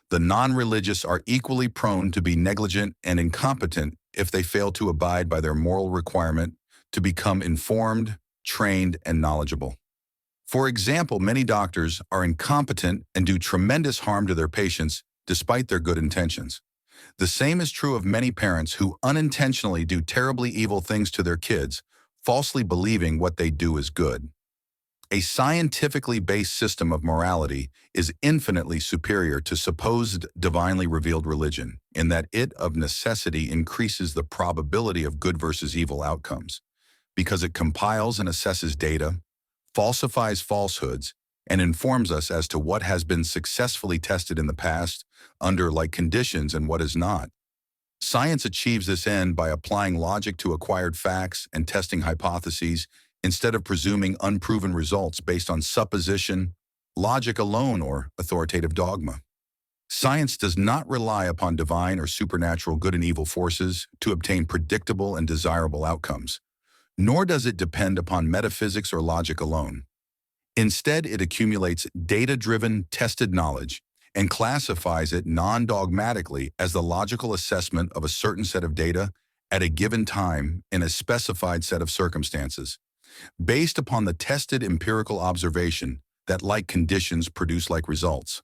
The non-religious are equally prone to be negligent and incompetent if they fail to abide by their moral requirement to become informed, trained, and knowledgeable. For example, many doctors are incompetent and do tremendous harm to their patients despite their good intentions. The same is true of many parents who unintentionally do terribly evil things to their kids, falsely believing what they do is good. A scientifically based system of morality is infinitely superior to supposed divinely revealed religion, in that it of necessity increases the probability of good versus evil outcomes, because it compiles and assesses data, falsifies falsehoods, and informs us as to what has been successfully tested in the past under like conditions and what is not. Science achieves this end by applying logic to acquired facts and testing hypotheses instead of presuming unproven results based on supposition, logic alone, or authoritative dogma. Science does not rely upon divine or supernatural good and evil forces to obtain predictable and desirable outcomes, nor does it depend upon metaphysics or logic alone. Instead, it accumulates data-driven, tested knowledge and classifies it non-dogmatically as the logical assessment of a certain set of data at a given time in a specified set of circumstances, based upon the tested empirical observation that like conditions produce like results.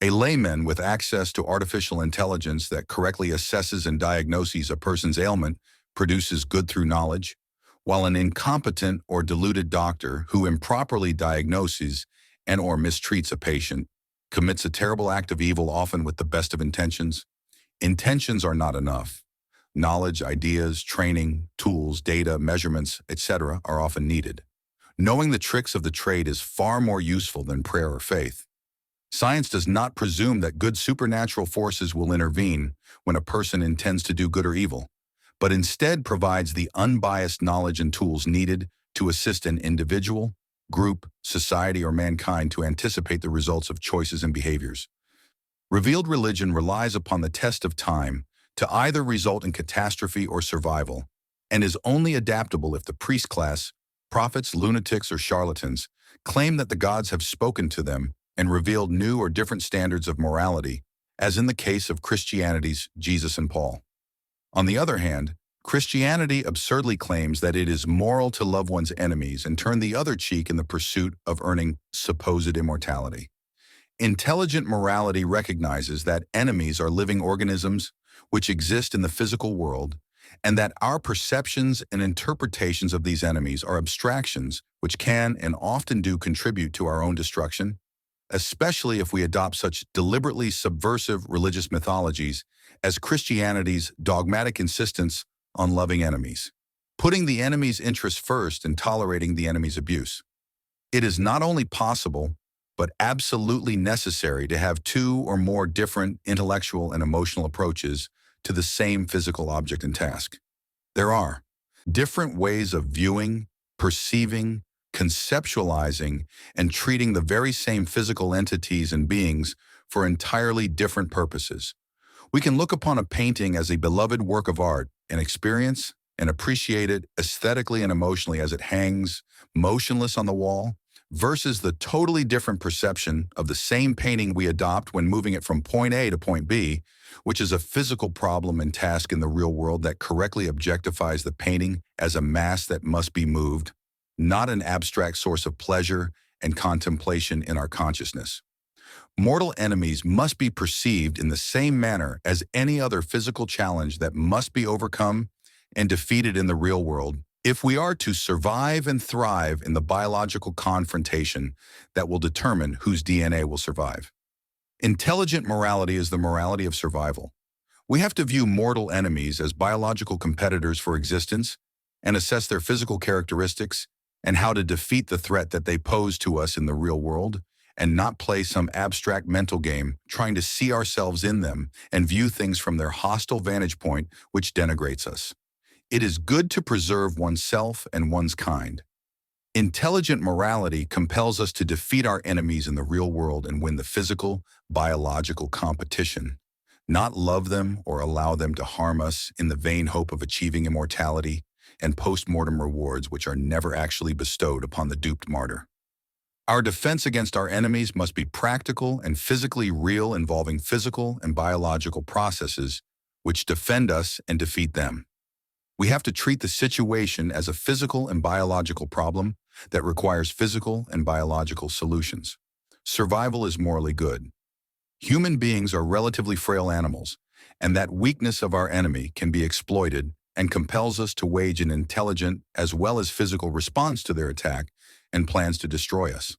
A layman with access to artificial intelligence that correctly assesses and diagnoses a person's ailment produces good through knowledge, while an incompetent or deluded doctor who improperly diagnoses and or mistreats a patient commits a terrible act of evil, often with the best of intentions. Intentions are not enough. Knowledge, ideas, training, tools, data, measurements, etc. are often needed. Knowing the tricks of the trade is far more useful than prayer or faith. Science does not presume that good supernatural forces will intervene when a person intends to do good or evil, but instead provides the unbiased knowledge and tools needed to assist an individual, group, society, or mankind to anticipate the results of choices and behaviors. Revealed religion relies upon the test of time to either result in catastrophe or survival, and is only adaptable if the priest class, prophets, lunatics, or charlatans, claim that the gods have spoken to them and revealed new or different standards of morality, as in the case of Christianity's Jesus and Paul. On the other hand, Christianity absurdly claims that it is moral to love one's enemies and turn the other cheek in the pursuit of earning supposed immortality. Intelligent morality recognizes that enemies are living organisms which exist in the physical world, and that our perceptions and interpretations of these enemies are abstractions which can and often do contribute to our own destruction, especially if we adopt such deliberately subversive religious mythologies as Christianity's dogmatic insistence on loving enemies, putting the enemy's interests first and tolerating the enemy's abuse. It is not only possible, but absolutely necessary to have two or more different intellectual and emotional approaches to the same physical object and task. There are different ways of viewing, perceiving, conceptualizing, and treating the very same physical entities and beings for entirely different purposes. We can look upon a painting as a beloved work of art and experience and appreciate it aesthetically and emotionally as it hangs motionless on the wall, versus the totally different perception of the same painting we adopt when moving it from point A to point B, which is a physical problem and task in the real world that correctly objectifies the painting as a mass that must be moved, not an abstract source of pleasure and contemplation in our consciousness. Mortal enemies must be perceived in the same manner as any other physical challenge that must be overcome and defeated in the real world if we are to survive and thrive in the biological confrontation that will determine whose DNA will survive. Intelligent morality is the morality of survival, We have to view mortal enemies as biological competitors for existence and assess their physical characteristics and how to defeat the threat that they pose to us in the real world, and not play some abstract mental game trying to see ourselves in them and view things from their hostile vantage point, which denigrates us. It is good to preserve oneself and one's kind. Intelligent morality compels us to defeat our enemies in the real world and win the physical, biological competition, not love them or allow them to harm us in the vain hope of achieving immortality and post-mortem rewards which are never actually bestowed upon the duped martyr. Our defense against our enemies must be practical and physically real, involving physical and biological processes which defend us and defeat them. We have to treat the situation as a physical and biological problem that requires physical and biological solutions. Survival is morally good. Human beings are relatively frail animals, and that weakness of our enemy can be exploited and compels us to wage an intelligent as well as physical response to their attack and plans to destroy us.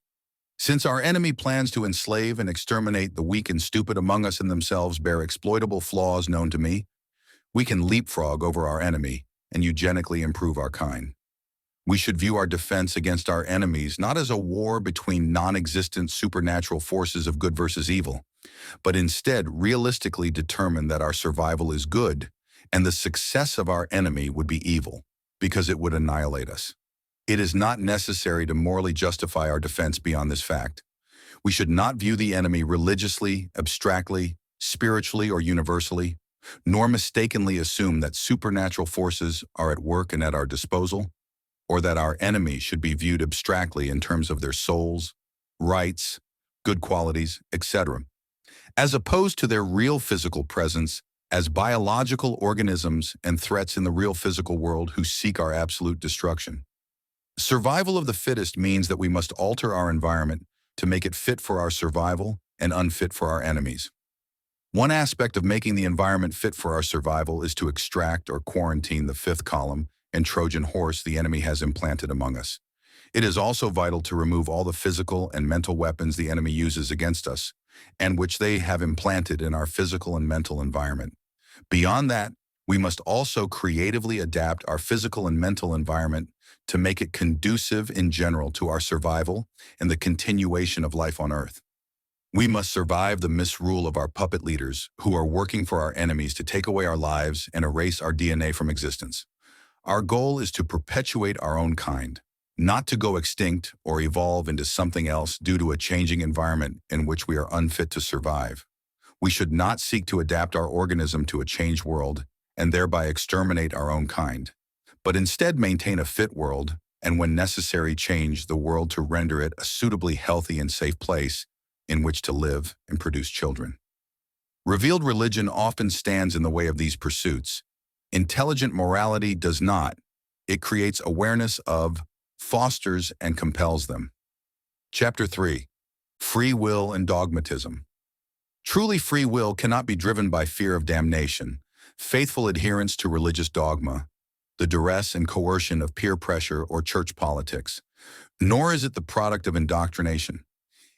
Since our enemy plans to enslave and exterminate the weak and stupid among us and themselves bear exploitable flaws known to me, we can leapfrog over our enemy and eugenically improve our kind. We should view our defense against our enemies not as a war between non-existent supernatural forces of good versus evil, but instead realistically determine that our survival is good and the success of our enemy would be evil, because it would annihilate us. It is not necessary to morally justify our defense beyond this fact. We should not view the enemy religiously, abstractly, spiritually, or universally, nor mistakenly assume that supernatural forces are at work and at our disposal, or that our enemy should be viewed abstractly in terms of their souls, rights, good qualities, etc., as opposed to their real physical presence as biological organisms and threats in the real physical world who seek our absolute destruction. Survival of the fittest means that we must alter our environment to make it fit for our survival and unfit for our enemies. One aspect of making the environment fit for our survival is to extract or quarantine the fifth column and Trojan horse the enemy has implanted among us. It is also vital to remove all the physical and mental weapons the enemy uses against us, and which they have implanted in our physical and mental environment. Beyond that, we must also creatively adapt our physical and mental environment to make it conducive in general to our survival and the continuation of life on Earth. We must survive the misrule of our puppet leaders who are working for our enemies to take away our lives and erase our DNA from existence. Our goal is to perpetuate our own kind, not to go extinct or evolve into something else due to a changing environment in which we are unfit to survive. We should not seek to adapt our organism to a changed world and thereby exterminate our own kind, but instead maintain a fit world and, when necessary, change the world to render it a suitably healthy and safe place in which to live and produce children. Revealed religion often stands in the way of these pursuits. Intelligent morality does not. It creates awareness of, fosters, and compels them. Chapter 3. Free Will and Dogmatism. Truly, free will cannot be driven by fear of damnation, faithful adherence to religious dogma, the duress and coercion of peer pressure or church politics, nor is it the product of indoctrination.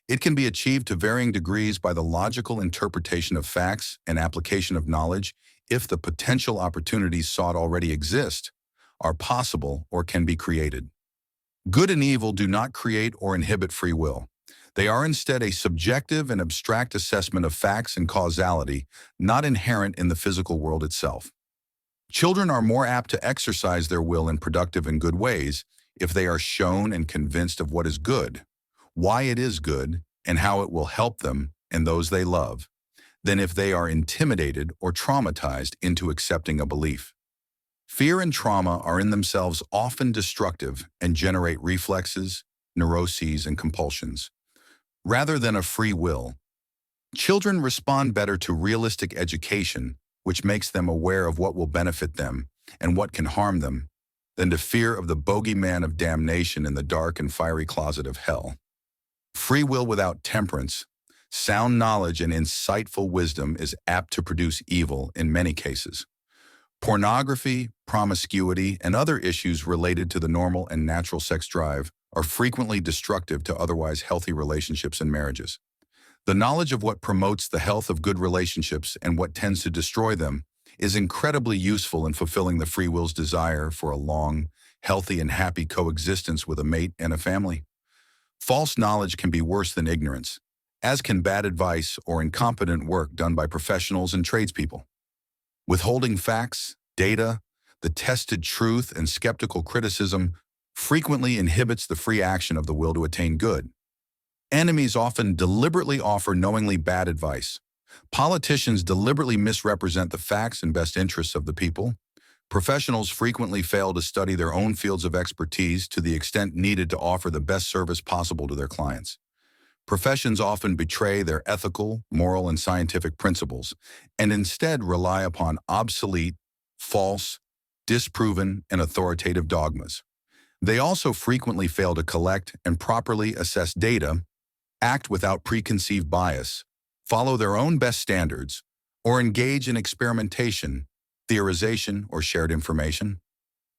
It can be achieved to varying degrees by the logical interpretation of facts and application of knowledge if the potential opportunities sought already exist, are possible, or can be created. Good and evil do not create or inhibit free will. They are instead a subjective and abstract assessment of facts and causality, not inherent in the physical world itself. Children are more apt to exercise their will in productive and good ways if they are shown and convinced of what is good, why it is good, and how it will help them and those they love, than if they are intimidated or traumatized into accepting a belief. Fear and trauma are in themselves often destructive and generate reflexes, neuroses, and compulsions, rather than a free will. Children respond better to realistic education, which makes them aware of what will benefit them and what can harm them, than to fear of the bogeyman of damnation in the dark and fiery closet of hell. Free will without temperance, sound knowledge, and insightful wisdom is apt to produce evil in many cases. Pornography, promiscuity, and other issues related to the normal and natural sex drive are frequently destructive to otherwise healthy relationships and marriages. The knowledge of what promotes the health of good relationships and what tends to destroy them is incredibly useful in fulfilling the free will's desire for a long, healthy, and happy coexistence with a mate and a family. False knowledge can be worse than ignorance, as can bad advice or incompetent work done by professionals and tradespeople. Withholding facts, data, the tested truth, and skeptical criticism frequently inhibits the free action of the will to attain good. Enemies often deliberately offer knowingly bad advice. Politicians deliberately misrepresent the facts and best interests of the people. Professionals frequently fail to study their own fields of expertise to the extent needed to offer the best service possible to their clients. Professions often betray their ethical, moral, and scientific principles and instead rely upon obsolete, false, disproven, and authoritative dogmas. They also frequently fail to collect and properly assess data, act without preconceived bias, follow their own best standards, or engage in experimentation, theorization, or shared information.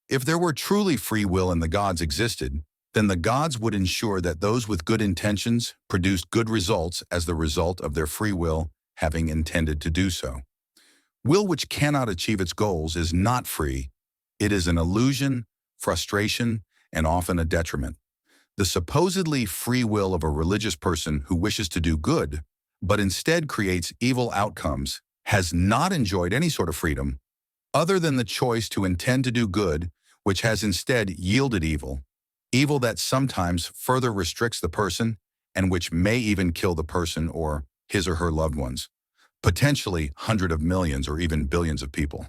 If there were truly free will and the gods existed, then the gods would ensure that those with good intentions produced good results as the result of their free will having intended to do so. Will which cannot achieve its goals is not free. It is an illusion, frustration, and often a detriment. The supposedly free will of a religious person who wishes to do good, but instead creates evil outcomes, has not enjoyed any sort of freedom, other than the choice to intend to do good, which has instead yielded evil, evil that sometimes further restricts the person and which may even kill the person or his or her loved ones, potentially hundreds of millions or even billions of people.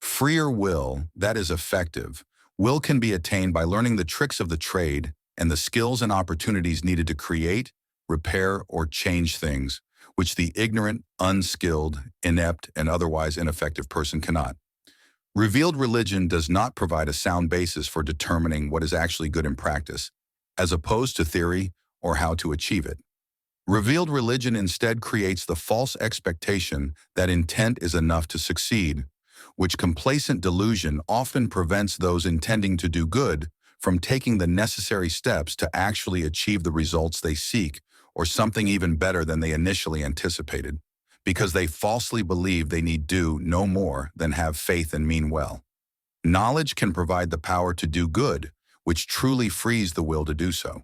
Freer will that is effective, will can be attained by learning the tricks of the trade and the skills and opportunities needed to create, repair, or change things, which the ignorant, unskilled, inept, and otherwise ineffective person cannot. Revealed religion does not provide a sound basis for determining what is actually good in practice, as opposed to theory or how to achieve it. Revealed religion instead creates the false expectation that intent is enough to succeed, which complacent delusion often prevents those intending to do good from taking the necessary steps to actually achieve the results they seek, or something even better than they initially anticipated, because they falsely believe they need do no more than have faith and mean well. Knowledge can provide the power to do good, which truly frees the will to do so.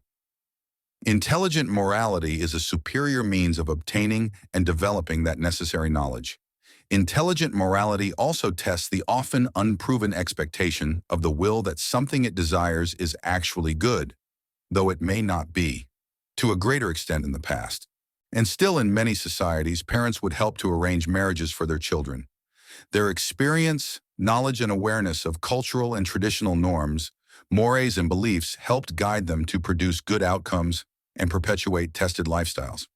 Intelligent morality is a superior means of obtaining and developing that necessary knowledge. Intelligent morality also tests the often unproven expectation of the will that something it desires is actually good, though it may not be, to a greater extent in the past. And still in many societies, parents would help to arrange marriages for their children. Their experience, knowledge, and awareness of cultural and traditional norms, mores, and beliefs helped guide them to produce good outcomes and perpetuate tested lifestyles.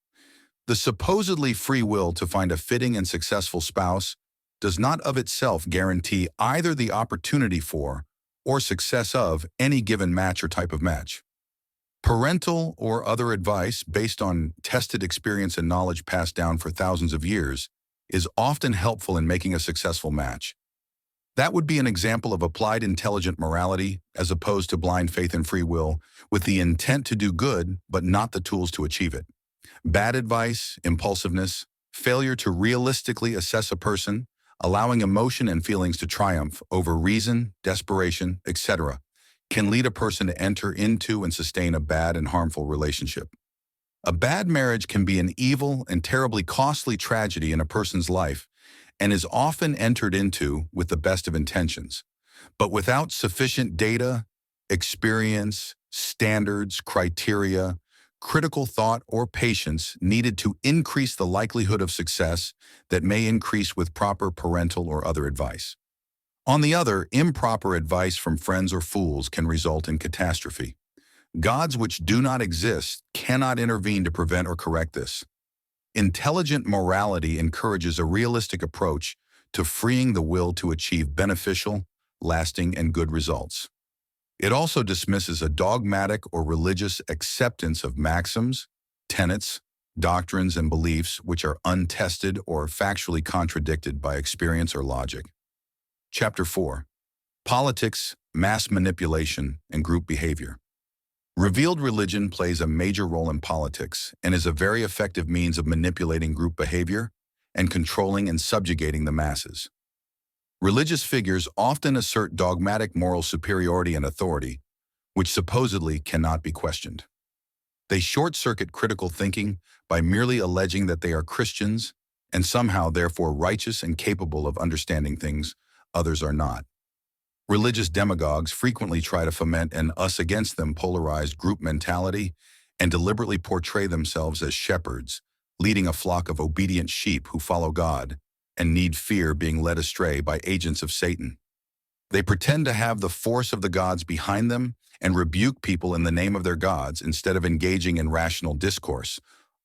The supposedly free will to find a fitting and successful spouse does not of itself guarantee either the opportunity for or success of any given match or type of match. Parental or other advice based on tested experience and knowledge passed down for thousands of years is often helpful in making a successful match. That would be an example of applied intelligent morality as opposed to blind faith and free will with the intent to do good but not the tools to achieve it. Bad advice, impulsiveness, failure to realistically assess a person, allowing emotion and feelings to triumph over reason, desperation, etc., can lead a person to enter into and sustain a bad and harmful relationship. A bad marriage can be an evil and terribly costly tragedy in a person's life and is often entered into with the best of intentions, but without sufficient data, experience, standards, criteria, critical thought, or patience needed to increase the likelihood of success that may increase with proper parental or other advice. On the other, improper advice from friends or fools can result in catastrophe. Gods which do not exist cannot intervene to prevent or correct this. Intelligent morality encourages a realistic approach to freeing the will to achieve beneficial, lasting, and good results. It also dismisses a dogmatic or religious acceptance of maxims, tenets, doctrines, and beliefs which are untested or factually contradicted by experience or logic. Chapter 4. Politics, Mass Manipulation, and Group Behavior. Revealed religion plays a major role in politics and is a very effective means of manipulating group behavior and controlling and subjugating the masses. Religious figures often assert dogmatic moral superiority and authority, which supposedly cannot be questioned. They short-circuit critical thinking by merely alleging that they are Christians and somehow therefore righteous and capable of understanding things others are not. Religious demagogues frequently try to foment an us-against-them polarized group mentality and deliberately portray themselves as shepherds, leading a flock of obedient sheep who follow God and need fear being led astray by agents of Satan. They pretend to have the force of the gods behind them and rebuke people in the name of their gods instead of engaging in rational discourse,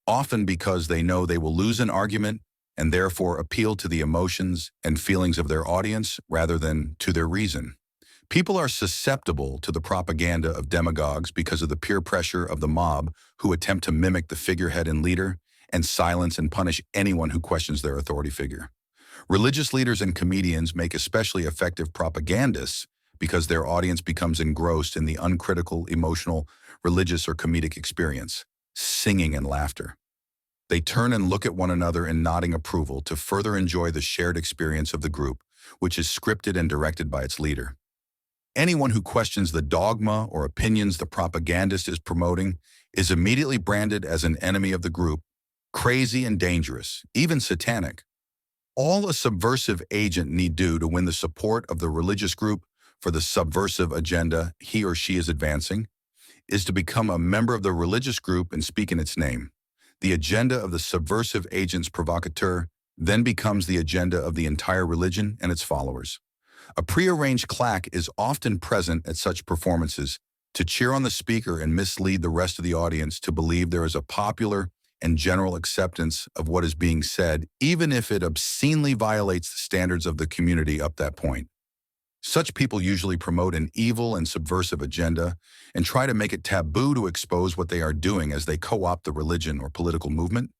often because they know they will lose an argument and therefore appeal to the emotions and feelings of their audience rather than to their reason. People are susceptible to the propaganda of demagogues because of the peer pressure of the mob who attempt to mimic the figurehead and leader and silence and punish anyone who questions their authority figure. Religious leaders and comedians make especially effective propagandists because their audience becomes engrossed in the uncritical, emotional, religious, or comedic experience, singing and laughter. They turn and look at one another in nodding approval to further enjoy the shared experience of the group, which is scripted and directed by its leader. Anyone who questions the dogma or opinions the propagandist is promoting is immediately branded as an enemy of the group, crazy and dangerous, even satanic. All a subversive agent need do to win the support of the religious group for the subversive agenda he or she is advancing is to become a member of the religious group and speak in its name. The agenda of the subversive agent's provocateur then becomes the agenda of the entire religion and its followers. A prearranged claque is often present at such performances to cheer on the speaker and mislead the rest of the audience to believe there is a popular and general acceptance of what is being said, even if it obscenely violates the standards of the community up that point. Such people usually promote an evil and subversive agenda and try to make it taboo to expose what they are doing as they co-opt the religion or political movement.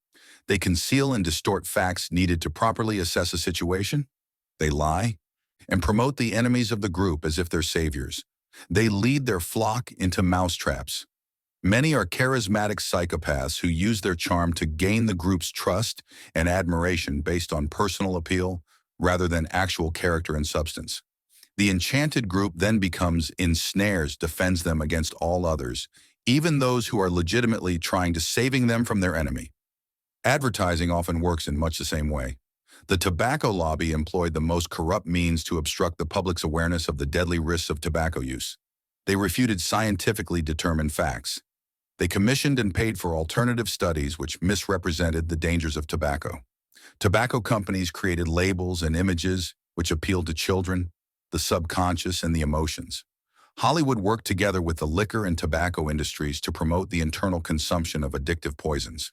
They conceal and distort facts needed to properly assess a situation. They lie and promote the enemies of the group as if they're saviors. They lead their flock into mousetraps. Many are charismatic psychopaths who use their charm to gain the group's trust and admiration based on personal appeal rather than actual character and substance. The enchanted group then becomes ensnares, defends them against all others, even those who are legitimately trying to saving them from their enemy. Advertising often works in much the same way. The tobacco lobby employed the most corrupt means to obstruct the public's awareness of the deadly risks of tobacco use. They refuted scientifically determined facts. They commissioned and paid for alternative studies which misrepresented the dangers of tobacco. Tobacco companies created labels and images which appealed to children, the subconscious, and the emotions. Hollywood worked together with the liquor and tobacco industries to promote the internal consumption of addictive poisons.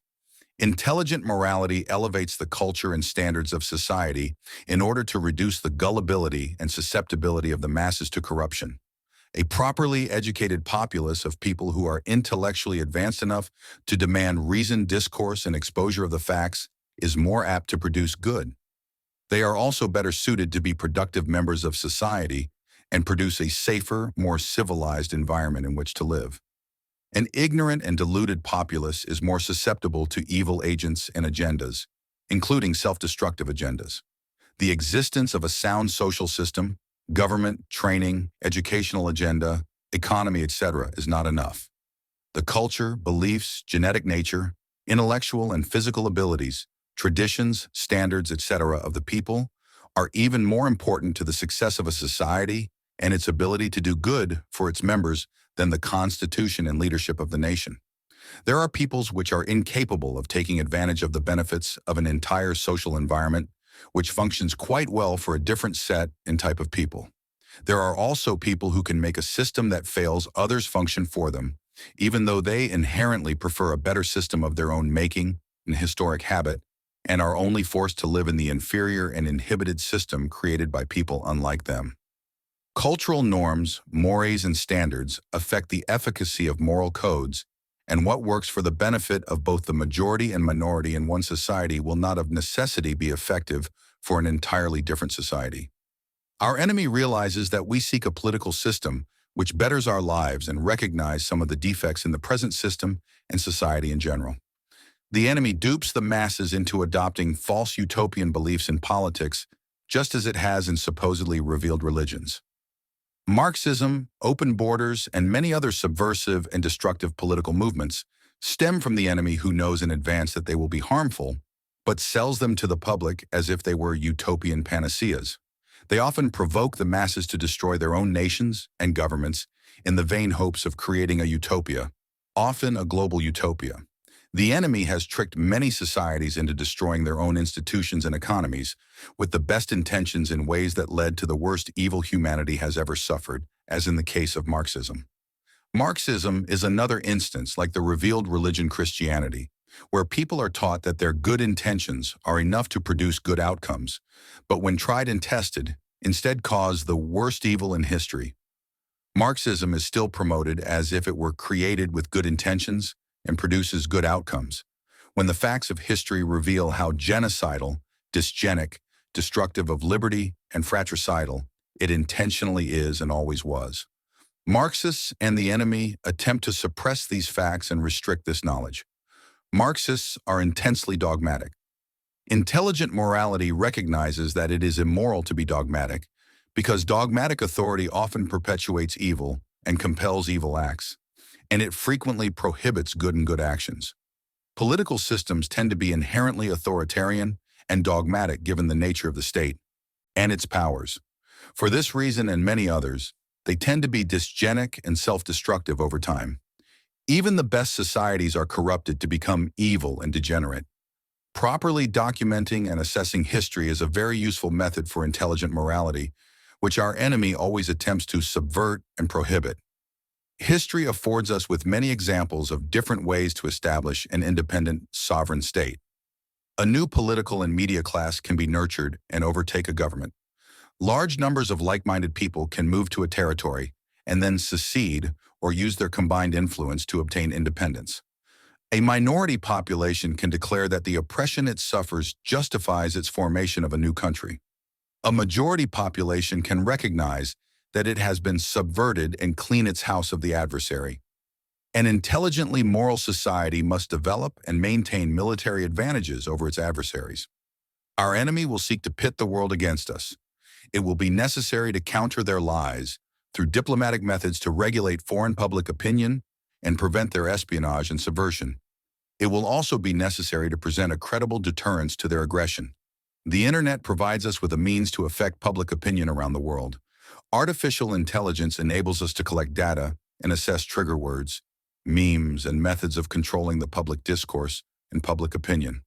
Intelligent morality elevates the culture and standards of society in order to reduce the gullibility and susceptibility of the masses to corruption. A properly educated populace of people who are intellectually advanced enough to demand reasoned discourse and exposure of the facts is more apt to produce good. They are also better suited to be productive members of society and produce a safer, more civilized environment in which to live. An ignorant and deluded populace is more susceptible to evil agents and agendas, including self-destructive agendas. The existence of a sound social system, government, training, educational agenda, economy, etc. is not enough. The culture, beliefs, genetic nature, intellectual and physical abilities, traditions, standards, etc. of the people are even more important to the success of a society and its ability to do good for its members than the constitution and leadership of the nation. There are peoples which are incapable of taking advantage of the benefits of an entire social environment which functions quite well for a different set and type of people. There are also people who can make a system that fails others function for them, even though they inherently prefer a better system of their own making and historic habit, and are only forced to live in the inferior and inhibited system created by people unlike them. Cultural norms, mores, and standards affect the efficacy of moral codes, and what works for the benefit of both the majority and minority in one society will not of necessity be effective for an entirely different society. Our enemy realizes that we seek a political system which betters our lives and recognize some of the defects in the present system and society in general. The enemy dupes the masses into adopting false utopian beliefs in politics, just as it has in supposedly revealed religions. Marxism, open borders, and many other subversive and destructive political movements stem from the enemy who knows in advance that they will be harmful, but sells them to the public as if they were utopian panaceas. They often provoke the masses to destroy their own nations and governments in the vain hopes of creating a utopia, often a global utopia. The enemy has tricked many societies into destroying their own institutions and economies with the best intentions in ways that led to the worst evil humanity has ever suffered, as in the case of Marxism. Marxism is another instance like the revealed religion Christianity, where people are taught that their good intentions are enough to produce good outcomes, but when tried and tested, instead cause the worst evil in history. Marxism is still promoted as if it were created with good intentions and produces good outcomes, when the facts of history reveal how genocidal, dysgenic, destructive of liberty, and fratricidal it intentionally is and always was. Marxists and the enemy attempt to suppress these facts and restrict this knowledge. Marxists are intensely dogmatic. Intelligent morality recognizes that it is immoral to be dogmatic because dogmatic authority often perpetuates evil and compels evil acts, and it frequently prohibits good and good actions. Political systems tend to be inherently authoritarian and dogmatic given the nature of the state and its powers. For this reason and many others, they tend to be dysgenic and self-destructive over time. Even the best societies are corrupted to become evil and degenerate. Properly documenting and assessing history is a very useful method for intelligent morality, which our enemy always attempts to subvert and prohibit. History affords us with many examples of different ways to establish an independent, sovereign state. A new political and media class can be nurtured and overtake a government. Large numbers of like-minded people can move to a territory and then secede or use their combined influence to obtain independence. A minority population can declare that the oppression it suffers justifies its formation of a new country. A majority population can recognize that it has been subverted and clean its house of the adversary. An intelligently moral society must develop and maintain military advantages over its adversaries. Our enemy will seek to pit the world against us. It will be necessary to counter their lies through diplomatic methods to regulate foreign public opinion and prevent their espionage and subversion. It will also be necessary to present a credible deterrence to their aggression. The internet provides us with a means to affect public opinion around the world. Artificial intelligence enables us to collect data and assess trigger words, memes, and methods of controlling the public discourse and public opinion.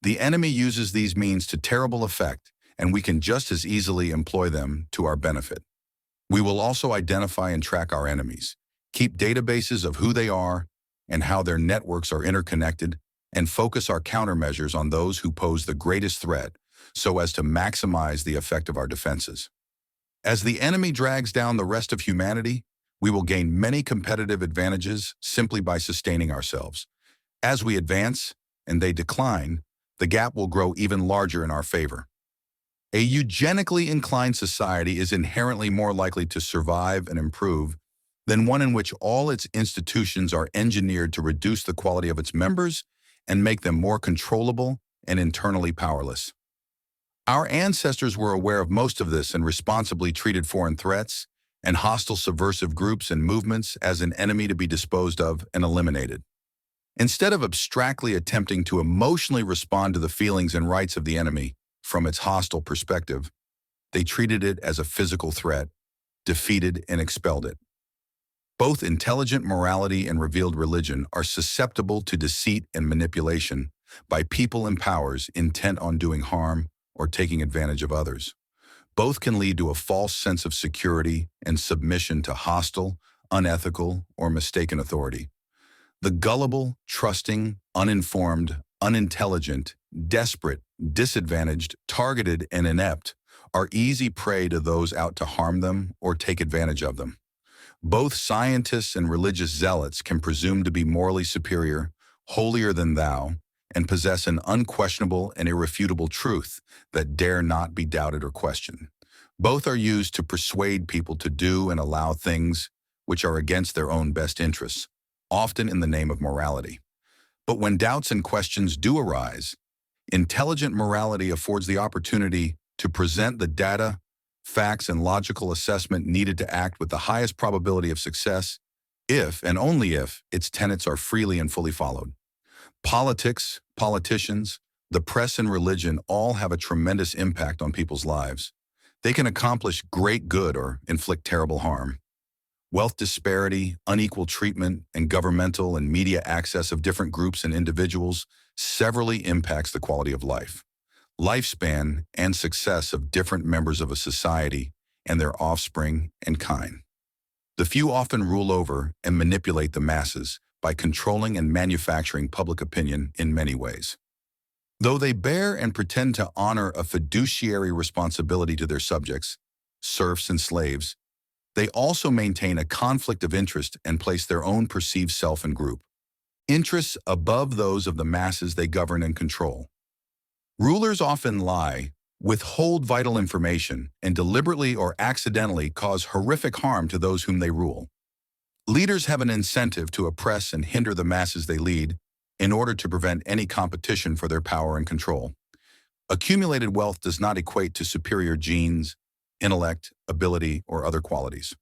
The enemy uses these means to terrible effect, and we can just as easily employ them to our benefit. We will also identify and track our enemies, keep databases of who they are and how their networks are interconnected, and focus our countermeasures on those who pose the greatest threat so as to maximize the effect of our defenses. As the enemy drags down the rest of humanity, we will gain many competitive advantages simply by sustaining ourselves. As we advance and they decline, the gap will grow even larger in our favor. A eugenically inclined society is inherently more likely to survive and improve than one in which all its institutions are engineered to reduce the quality of its members and make them more controllable and internally powerless. Our ancestors were aware of most of this and responsibly treated foreign threats and hostile subversive groups and movements as an enemy to be disposed of and eliminated. Instead of abstractly attempting to emotionally respond to the feelings and rights of the enemy from its hostile perspective, they treated it as a physical threat, defeated and expelled it. Both intelligent morality and revealed religion are susceptible to deceit and manipulation by people and powers intent on doing harm or taking advantage of others. Both can lead to a false sense of security and submission to hostile, unethical, or mistaken authority. The gullible, trusting, uninformed, unintelligent, desperate, disadvantaged, targeted, and inept are easy prey to those out to harm them or take advantage of them. Both scientists and religious zealots can presume to be morally superior, holier than thou, and possess an unquestionable and irrefutable truth that dare not be doubted or questioned. Both are used to persuade people to do and allow things which are against their own best interests, often in the name of morality. But when doubts and questions do arise, intelligent morality affords the opportunity to present the data, facts, and logical assessment needed to act with the highest probability of success if and only if its tenets are freely and fully followed. Politics, politicians, the press, and religion all have a tremendous impact on people's lives. They can accomplish great good or inflict terrible harm. Wealth disparity, unequal treatment, and governmental and media access of different groups and individuals severally impacts the quality of life, lifespan, and success of different members of a society and their offspring and kind. The few often rule over and manipulate the masses by controlling and manufacturing public opinion in many ways. Though they bear and pretend to honor a fiduciary responsibility to their subjects, serfs and slaves, they also maintain a conflict of interest and place their own perceived self and group interests above those of the masses they govern and control. Rulers often lie, withhold vital information, and deliberately or accidentally cause horrific harm to those whom they rule. Leaders have an incentive to oppress and hinder the masses they lead in order to prevent any competition for their power and control. Accumulated wealth does not equate to superior genes, intellect, ability, or other qualities.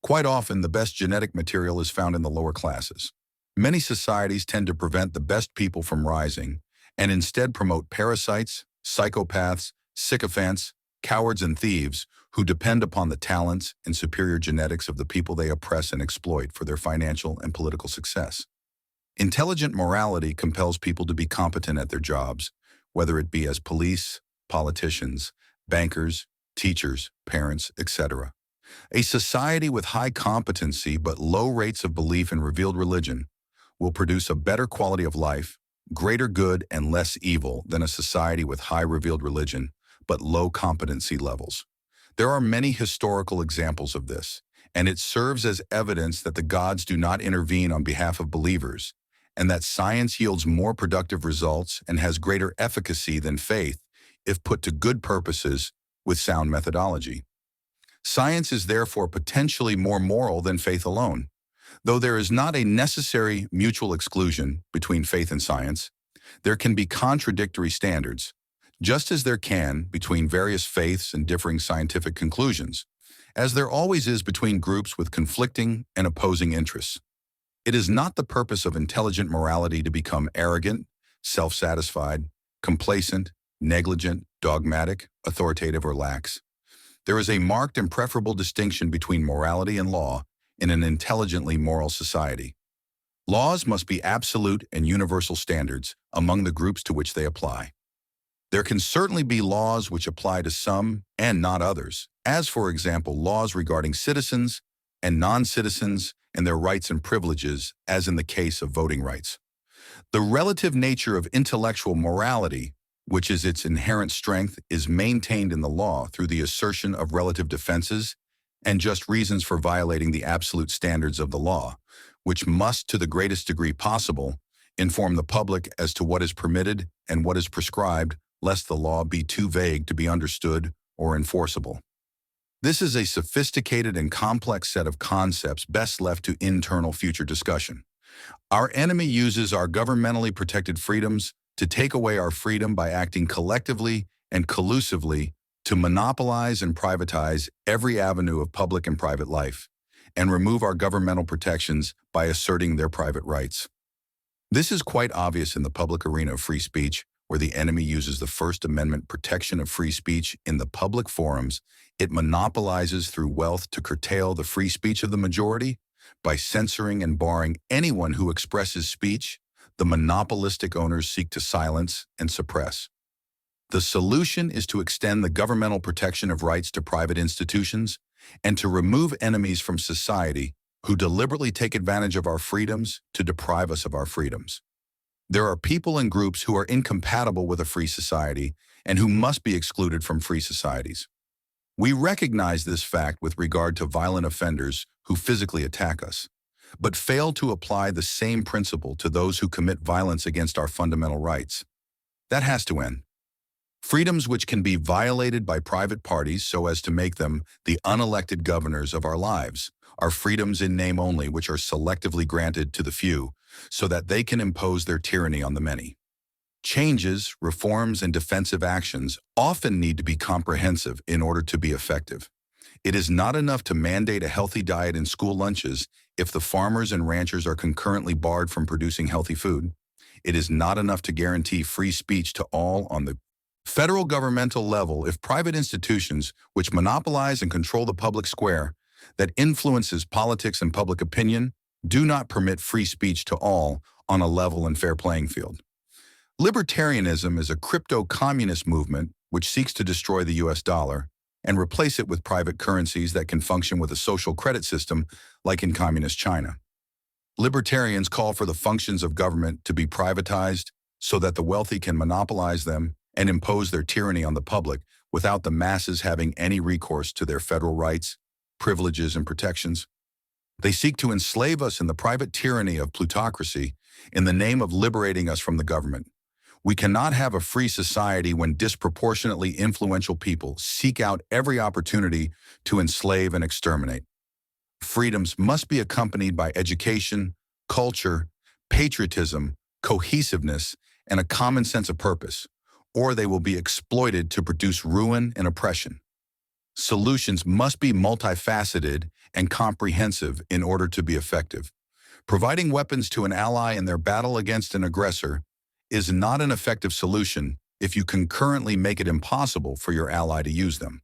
Quite often, the best genetic material is found in the lower classes. Many societies tend to prevent the best people from rising and instead promote parasites, psychopaths, sycophants, cowards, and thieves who depend upon the talents and superior genetics of the people they oppress and exploit for their financial and political success. Intelligent morality compels people to be competent at their jobs, whether it be as police, politicians, bankers, teachers, parents, etc. A society with high competency but low rates of belief in revealed religion will produce a better quality of life, greater good and less evil than a society with high revealed religion but low competency levels. There are many historical examples of this, and it serves as evidence that the gods do not intervene on behalf of believers, and that science yields more productive results and has greater efficacy than faith if put to good purposes with sound methodology. Science is therefore potentially more moral than faith alone. Though there is not a necessary mutual exclusion between faith and science, there can be contradictory standards, just as there can between various faiths and differing scientific conclusions, as there always is between groups with conflicting and opposing interests. It is not the purpose of intelligent morality to become arrogant, self-satisfied, complacent, negligent, dogmatic, authoritative, or lax. There is a marked and preferable distinction between morality and law in an intelligently moral society. Laws must be absolute and universal standards among the groups to which they apply. There can certainly be laws which apply to some and not others, as for example laws regarding citizens and non-citizens and their rights and privileges, as in the case of voting rights. The relative nature of intellectual morality, which is its inherent strength, is maintained in the law through the assertion of relative defenses and just reasons for violating the absolute standards of the law, which must, to the greatest degree possible, inform the public as to what is permitted and what is prescribed, lest the law be too vague to be understood or enforceable. This is a sophisticated and complex set of concepts best left to internal future discussion. Our enemy uses our governmentally protected freedoms to take away our freedom by acting collectively and collusively to monopolize and privatize every avenue of public and private life, and remove our governmental protections by asserting their private rights. This is quite obvious in the public arena of free speech, where the enemy uses the First Amendment protection of free speech in the public forums. It monopolizes through wealth to curtail the free speech of the majority by censoring and barring anyone who expresses speech the monopolistic owners seek to silence and suppress. The solution is to extend the governmental protection of rights to private institutions and to remove enemies from society who deliberately take advantage of our freedoms to deprive us of our freedoms. There are people and groups who are incompatible with a free society and who must be excluded from free societies. We recognize this fact with regard to violent offenders who physically attack us, but fail to apply the same principle to those who commit violence against our fundamental rights. That has to end. Freedoms which can be violated by private parties so as to make them the unelected governors of our lives are freedoms in name only which are selectively granted to the few so that they can impose their tyranny on the many. Changes, reforms, and defensive actions often need to be comprehensive in order to be effective. It is not enough to mandate a healthy diet in school lunches if the farmers and ranchers are concurrently barred from producing healthy food. It is not enough to guarantee free speech to all on the federal governmental level if private institutions which monopolize and control the public square, that influences politics and public opinion, do not permit free speech to all on a level and fair playing field. Libertarianism is a crypto-communist movement which seeks to destroy the US dollar and replace it with private currencies that can function with a social credit system like in communist China. Libertarians call for the functions of government to be privatized so that the wealthy can monopolize them and impose their tyranny on the public without the masses having any recourse to their federal rights, privileges, and protections. They seek to enslave us in the private tyranny of plutocracy in the name of liberating us from the government. We cannot have a free society when disproportionately influential people seek out every opportunity to enslave and exterminate. Freedoms must be accompanied by education, culture, patriotism, cohesiveness, and a common sense of purpose, or they will be exploited to produce ruin and oppression. Solutions must be multifaceted and comprehensive in order to be effective. Providing weapons to an ally in their battle against an aggressor is not an effective solution if you concurrently make it impossible for your ally to use them.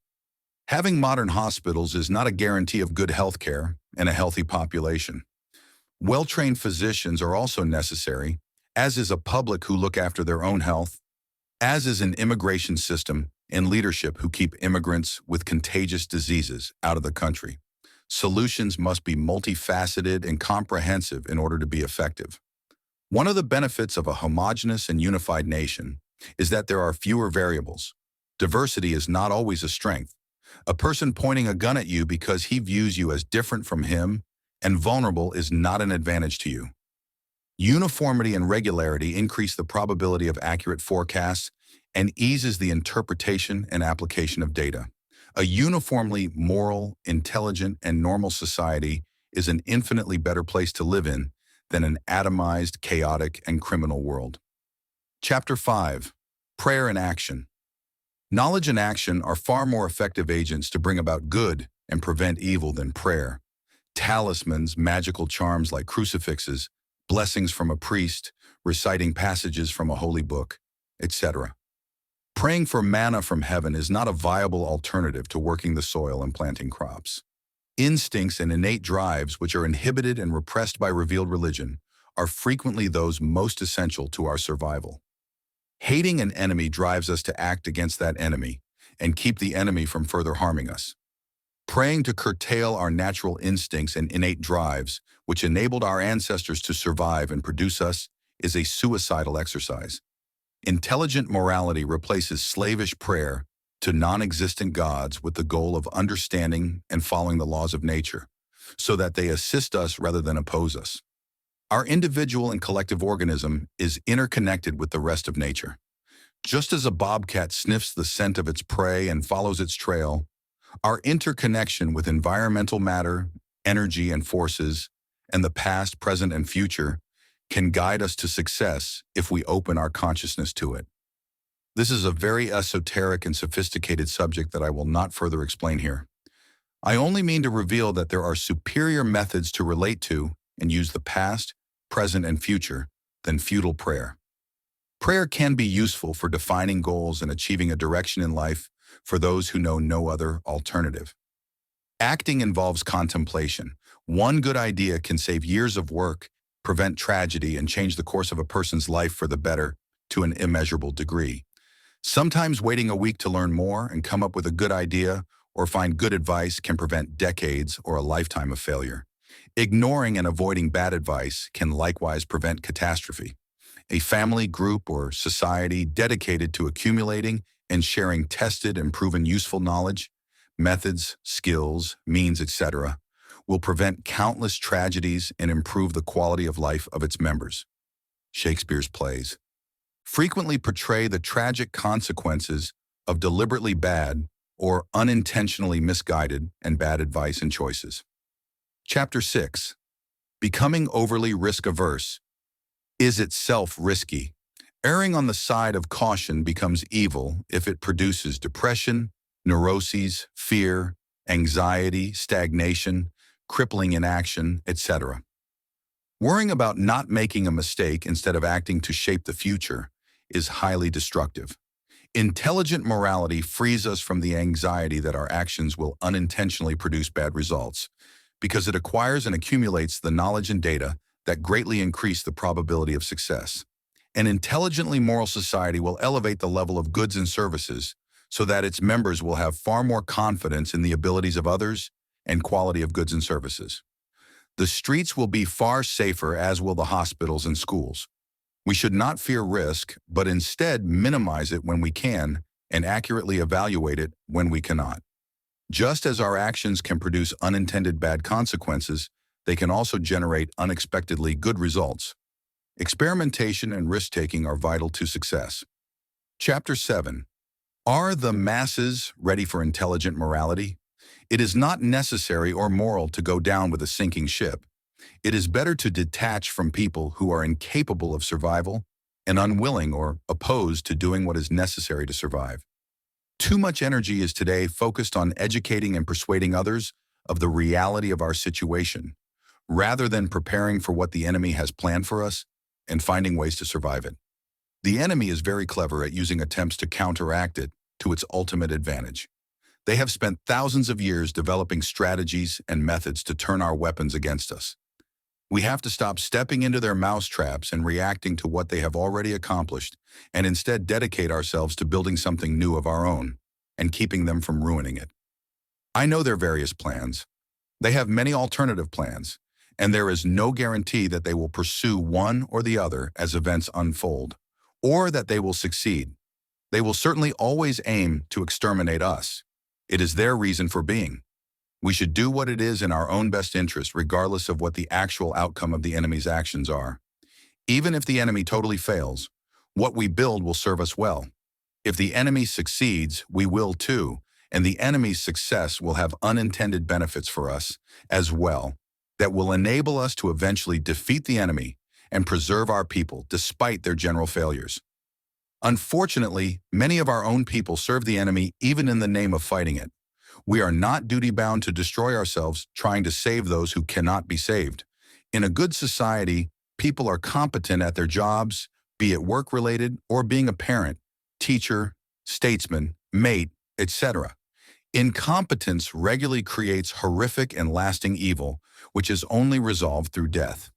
Having modern hospitals is not a guarantee of good health care and a healthy population. Well-trained physicians are also necessary, as is a public who look after their own health, as is an immigration system and leadership who keep immigrants with contagious diseases out of the country. Solutions must be multifaceted and comprehensive in order to be effective. One of the benefits of a homogeneous and unified nation is that there are fewer variables. Diversity is not always a strength. A person pointing a gun at you because he views you as different from him and vulnerable is not an advantage to you. Uniformity and regularity increase the probability of accurate forecasts and eases the interpretation and application of data. A uniformly moral, intelligent, and normal society is an infinitely better place to live in than an atomized, chaotic, and criminal world. Chapter 5. Prayer and Action. Knowledge and action are far more effective agents to bring about good and prevent evil than prayer. Talismans, magical charms like crucifixes, blessings from a priest, reciting passages from a holy book, etc. Praying for manna from heaven is not a viable alternative to working the soil and planting crops. Instincts and innate drives which are inhibited and repressed by revealed religion are frequently those most essential to our survival. Hating an enemy drives us to act against that enemy and keep the enemy from further harming us. Praying to curtail our natural instincts and innate drives, which enabled our ancestors to survive and produce us, is a suicidal exercise. Intelligent morality replaces slavish prayer to non-existent gods with the goal of understanding and following the laws of nature, so that they assist us rather than oppose us. Our individual and collective organism is interconnected with the rest of nature. Just as a bobcat sniffs the scent of its prey and follows its trail, our interconnection with environmental matter, energy and forces, and the past, present, and future can guide us to success if we open our consciousness to it. This is a very esoteric and sophisticated subject that I will not further explain here. I only mean to reveal that there are superior methods to relate to and use the past, present, and future than futile prayer. Prayer can be useful for defining goals and achieving a direction in life for those who know no other alternative. Acting involves contemplation. One good idea can save years of work, prevent tragedy, and change the course of a person's life for the better to an immeasurable degree. Sometimes waiting a week to learn more and come up with a good idea or find good advice can prevent decades or a lifetime of failure. Ignoring and avoiding bad advice can likewise prevent catastrophe. A family, group, or society dedicated to accumulating and sharing tested and proven useful knowledge, methods, skills, means, etc., will prevent countless tragedies and improve the quality of life of its members. Shakespeare's plays. frequently portray the tragic consequences of deliberately bad or unintentionally misguided and bad advice and choices. Chapter 6. Becoming overly risk-averse is itself risky. Erring on the side of caution becomes evil if it produces depression, neuroses, fear, anxiety, stagnation, crippling inaction, etc. Worrying about not making a mistake instead of acting to shape the future is highly destructive. Intelligent morality frees us from the anxiety that our actions will unintentionally produce bad results, because it acquires and accumulates the knowledge and data that greatly increase the probability of success. An intelligently moral society will elevate the level of goods and services so that its members will have far more confidence in the abilities of others and quality of goods and services. The streets will be far safer, as will the hospitals and schools. We should not fear risk, but instead minimize it when we can and accurately evaluate it when we cannot. Just as our actions can produce unintended bad consequences, they can also generate unexpectedly good results. Experimentation and risk-taking are vital to success. Chapter 7. Are the masses ready for intelligent morality? It is not necessary or moral to go down with a sinking ship. It is better to detach from people who are incapable of survival and unwilling or opposed to doing what is necessary to survive. Too much energy is today focused on educating and persuading others of the reality of our situation, rather than preparing for what the enemy has planned for us and finding ways to survive it. The enemy is very clever at using attempts to counteract it to its ultimate advantage. They have spent thousands of years developing strategies and methods to turn our weapons against us. We have to stop stepping into their mousetraps and reacting to what they have already accomplished, and instead dedicate ourselves to building something new of our own and keeping them from ruining it. I know their various plans. They have many alternative plans, and there is no guarantee that they will pursue one or the other as events unfold, or that they will succeed. They will certainly always aim to exterminate us. It is their reason for being. We should do what it is in our own best interest, regardless of what the actual outcome of the enemy's actions are. Even if the enemy totally fails, what we build will serve us well. If the enemy succeeds, we will too, and the enemy's success will have unintended benefits for us as well that will enable us to eventually defeat the enemy and preserve our people despite their general failures. Unfortunately, many of our own people serve the enemy even in the name of fighting it. We are not duty-bound to destroy ourselves trying to save those who cannot be saved. In a good society, people are competent at their jobs, be it work-related or being a parent, teacher, statesman, mate, etc. Incompetence regularly creates horrific and lasting evil, which is only resolved through death.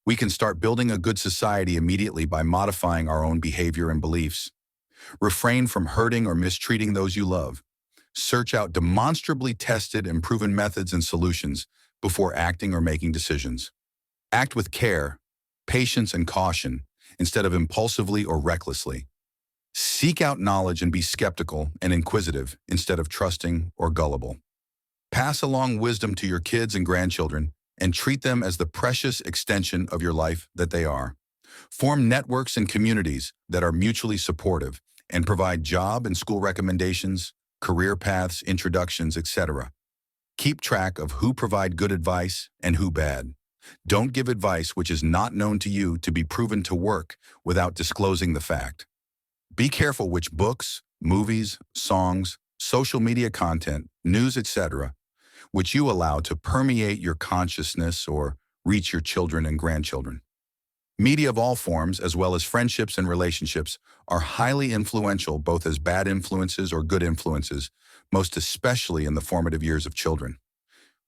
We can start building a good society immediately by modifying our own behavior and beliefs. Refrain from hurting or mistreating those you love. Search out demonstrably tested and proven methods and solutions before acting or making decisions. Act with care, patience, and caution instead of impulsively or recklessly. Seek out knowledge and be skeptical and inquisitive instead of trusting or gullible. Pass along wisdom to your kids and grandchildren and treat them as the precious extension of your life that they are. Form networks and communities that are mutually supportive and provide job and school recommendations, career paths, introductions, etc. Keep track of who provide good advice and who bad. Don't give advice which is not known to you to be proven to work without disclosing the fact. Be careful which books, movies, songs, social media content, news, etc., which you allow to permeate your consciousness or reach your children and grandchildren. Media of all forms, as well as friendships and relationships, are highly influential both as bad influences or good influences, most especially in the formative years of children.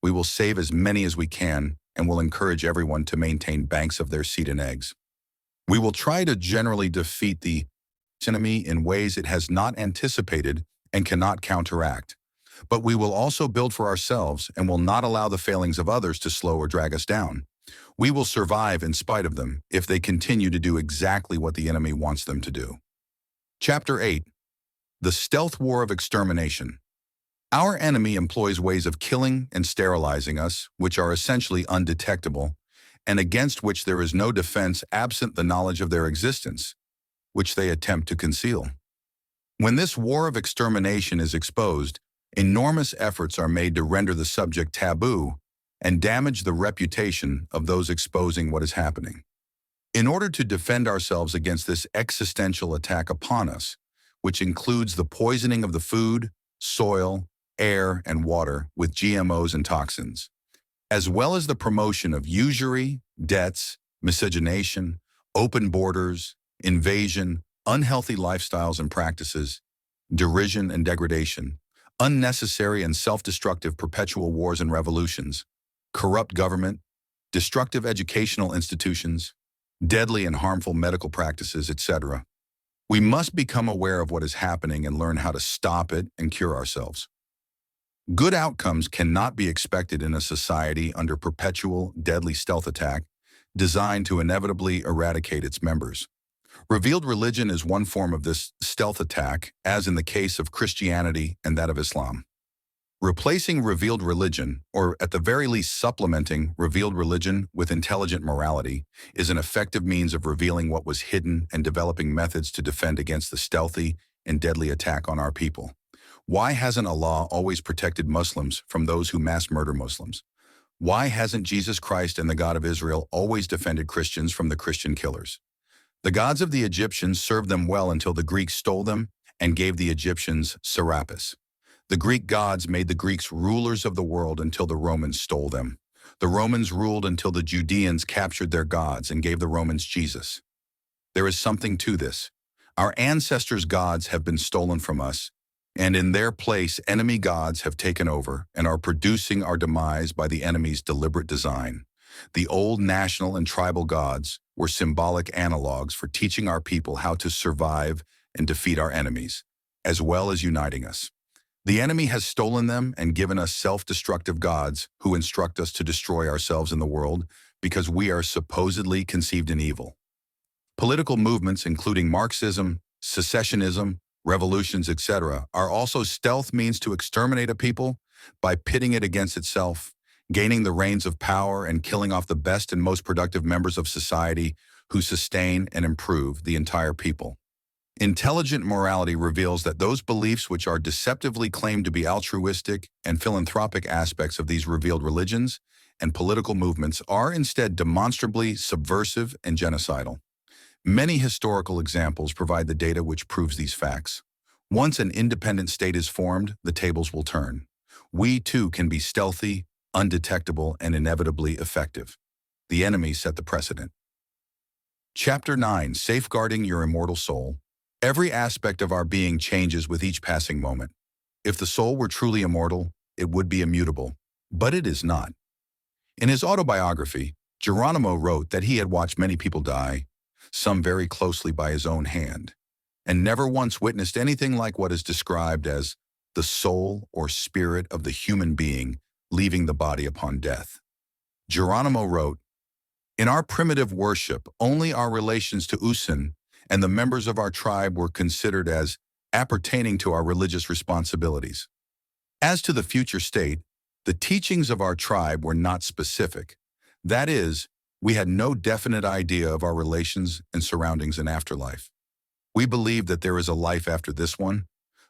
We will save as many as we can and will encourage everyone to maintain banks of their seed and eggs. We will try to generally defeat the enemy in ways it has not anticipated and cannot counteract. But we will also build for ourselves and will not allow the failings of others to slow or drag us down. We will survive in spite of them if they continue to do exactly what the enemy wants them to do. Chapter 8. The Stealth War of Extermination. Our enemy employs ways of killing and sterilizing us, which are essentially undetectable, and against which there is no defense absent the knowledge of their existence. which they attempt to conceal. When this war of extermination is exposed, enormous efforts are made to render the subject taboo and damage the reputation of those exposing what is happening. In order to defend ourselves against this existential attack upon us, which includes the poisoning of the food, soil, air, and water with GMOs and toxins, as well as the promotion of usury, debts, miscegenation, open borders, invasion, unhealthy lifestyles and practices, derision and degradation, unnecessary and self-destructive perpetual wars and revolutions, corrupt government, destructive educational institutions, deadly and harmful medical practices, etc. We must become aware of what is happening and learn how to stop it and cure ourselves. Good outcomes cannot be expected in a society under perpetual, deadly stealth attack designed to inevitably eradicate its members. Revealed religion is one form of this stealth attack, as in the case of Christianity and that of Islam. Replacing revealed religion, or at the very least supplementing revealed religion with intelligent morality, is an effective means of revealing what was hidden and developing methods to defend against the stealthy and deadly attack on our people. Why hasn't Allah always protected Muslims from those who mass murder Muslims? Why hasn't Jesus Christ and the God of Israel always defended Christians from the Christian killers? The gods of the Egyptians served them well until the Greeks stole them and gave the Egyptians Serapis. The Greek gods made the Greeks rulers of the world until the Romans stole them. The Romans ruled until the Judeans captured their gods and gave the Romans Jesus. There is something to this. Our ancestors' gods have been stolen from us, and in their place enemy gods have taken over and are producing our demise by the enemy's deliberate design. The old national and tribal gods were symbolic analogs for teaching our people how to survive and defeat our enemies, as well as uniting us. The enemy has stolen them and given us self-destructive gods who instruct us to destroy ourselves in the world because we are supposedly conceived in evil. Political movements including Marxism, secessionism, revolutions, etc., are also stealth means to exterminate a people by pitting it against itself, gaining the reins of power and killing off the best and most productive members of society who sustain and improve the entire people. Intelligent morality reveals that those beliefs which are deceptively claimed to be altruistic and philanthropic aspects of these revealed religions and political movements are instead demonstrably subversive and genocidal. Many historical examples provide the data which proves these facts. Once an independent state is formed, the tables will turn. We too can be stealthy, undetectable, and inevitably effective. The enemy set the precedent. Chapter 9. Safeguarding your immortal soul. Every aspect of our being changes with each passing moment. If the soul were truly immortal, it would be immutable, but it is not. In his autobiography, Geronimo wrote that he had watched many people die, some very closely by his own hand, and never once witnessed anything like what is described as the soul or spirit of the human being leaving the body upon death. Geronimo wrote, "In our primitive worship, only our relations to Usan and the members of our tribe were considered as appertaining to our religious responsibilities. As to the future state, the teachings of our tribe were not specific. That is, we had no definite idea of our relations and surroundings in afterlife. We believed that there is a life after this one,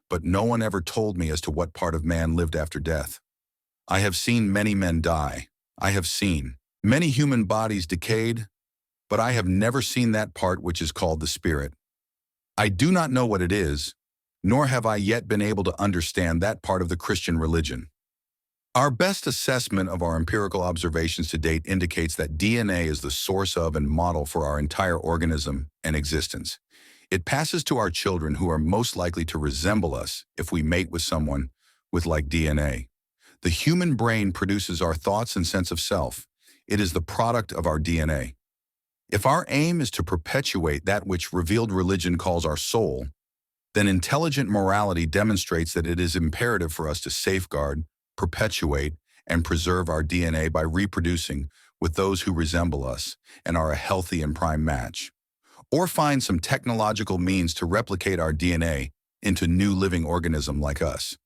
but no one ever told me as to what part of man lived after death. I have seen many men die. I have seen many human bodies decayed, but I have never seen that part which is called the spirit. I do not know what it is, nor have I yet been able to understand that part of the Christian religion. Our best assessment of our empirical observations to date indicates that DNA is the source of and model for our entire organism and existence. It passes to our children who are most likely to resemble us if we mate with someone with like DNA. The human brain produces our thoughts and sense of self. It is the product of our DNA. If our aim is to perpetuate that which revealed religion calls our soul, then intelligent morality demonstrates that it is imperative for us to safeguard, perpetuate, and preserve our DNA by reproducing with those who resemble us and are a healthy and prime match, or find some technological means to replicate our DNA into new living organism like us.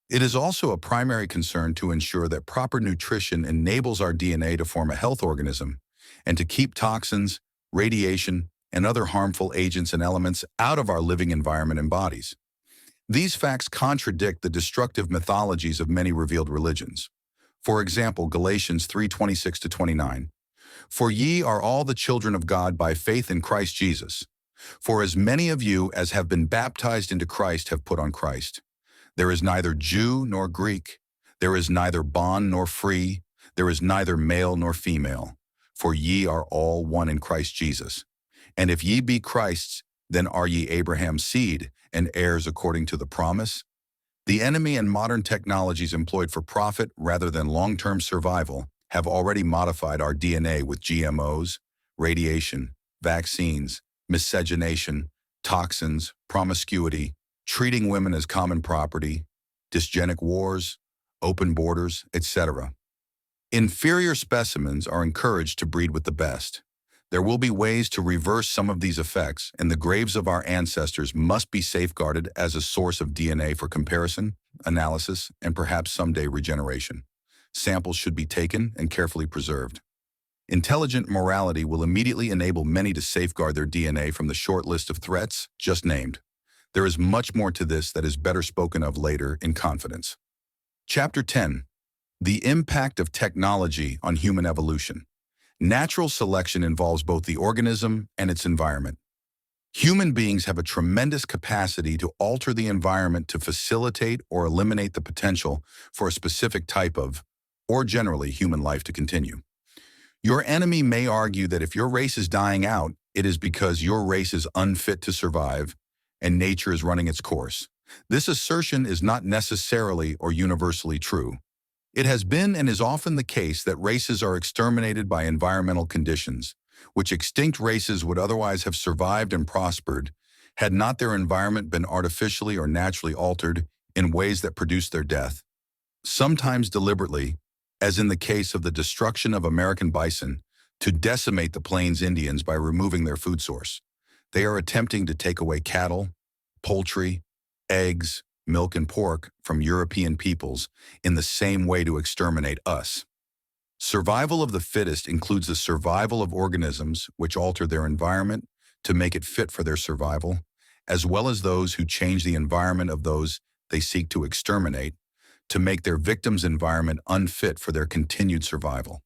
It is also a primary concern to ensure that proper nutrition enables our DNA to form a health organism and to keep toxins, radiation, and other harmful agents and elements out of our living environment and bodies. These facts contradict the destructive mythologies of many revealed religions. For example, Galatians 3:26-29. For ye are all the children of God by faith in Christ Jesus. For as many of you as have been baptized into Christ have put on Christ. There is neither Jew nor Greek. There is neither bond nor free. There is neither male nor female. For ye are all one in Christ Jesus. And if ye be Christ's, then are ye Abraham's seed and heirs according to the promise? The enemy and modern technologies employed for profit rather than long-term survival have already modified our DNA with GMOs, radiation, vaccines, miscegenation, toxins, promiscuity, treating women as common property, dysgenic wars, open borders, etc. Inferior specimens are encouraged to breed with the best. There will be ways to reverse some of these effects, and the graves of our ancestors must be safeguarded as a source of DNA for comparison, analysis, and perhaps someday regeneration. Samples should be taken and carefully preserved. Intelligent morality will immediately enable many to safeguard their DNA from the short list of threats just named. There is much more to this that is better spoken of later in confidence. Chapter 10. The impact of technology on human evolution. Natural selection involves both the organism and its environment. Human beings have a tremendous capacity to alter the environment to facilitate or eliminate the potential for a specific type of, or generally, human life to continue. Your enemy may argue that if your race is dying out, it is because your race is unfit to survive and nature is running its course. This assertion is not necessarily or universally true. It has been and is often the case that races are exterminated by environmental conditions, which extinct races would otherwise have survived and prospered had not their environment been artificially or naturally altered in ways that produced their death. Sometimes deliberately, as in the case of the destruction of American bison, to decimate the Plains Indians by removing their food source. They are attempting to take away cattle, poultry, eggs, milk, and pork from European peoples in the same way to exterminate us. Survival of the fittest includes the survival of organisms which alter their environment to make it fit for their survival, as well as those who change the environment of those they seek to exterminate to make their victims' environment unfit for their continued survival.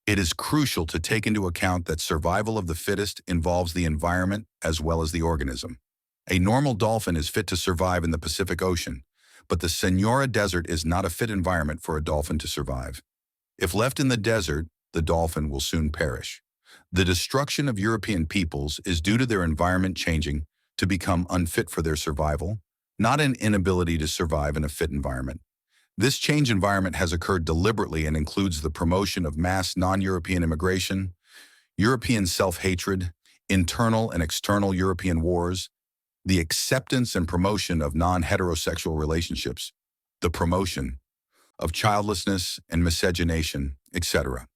It is crucial to take into account that survival of the fittest involves the environment as well as the organism. A normal dolphin is fit to survive in the Pacific Ocean, but the Sonora Desert is not a fit environment for a dolphin to survive. If left in the desert, the dolphin will soon perish. The destruction of European peoples is due to their environment changing to become unfit for their survival, not an inability to survive in a fit environment. This change environment has occurred deliberately and includes the promotion of mass non-European immigration, European self-hatred, internal and external European wars, the acceptance and promotion of non-heterosexual relationships, the promotion of childlessness and miscegenation, etc.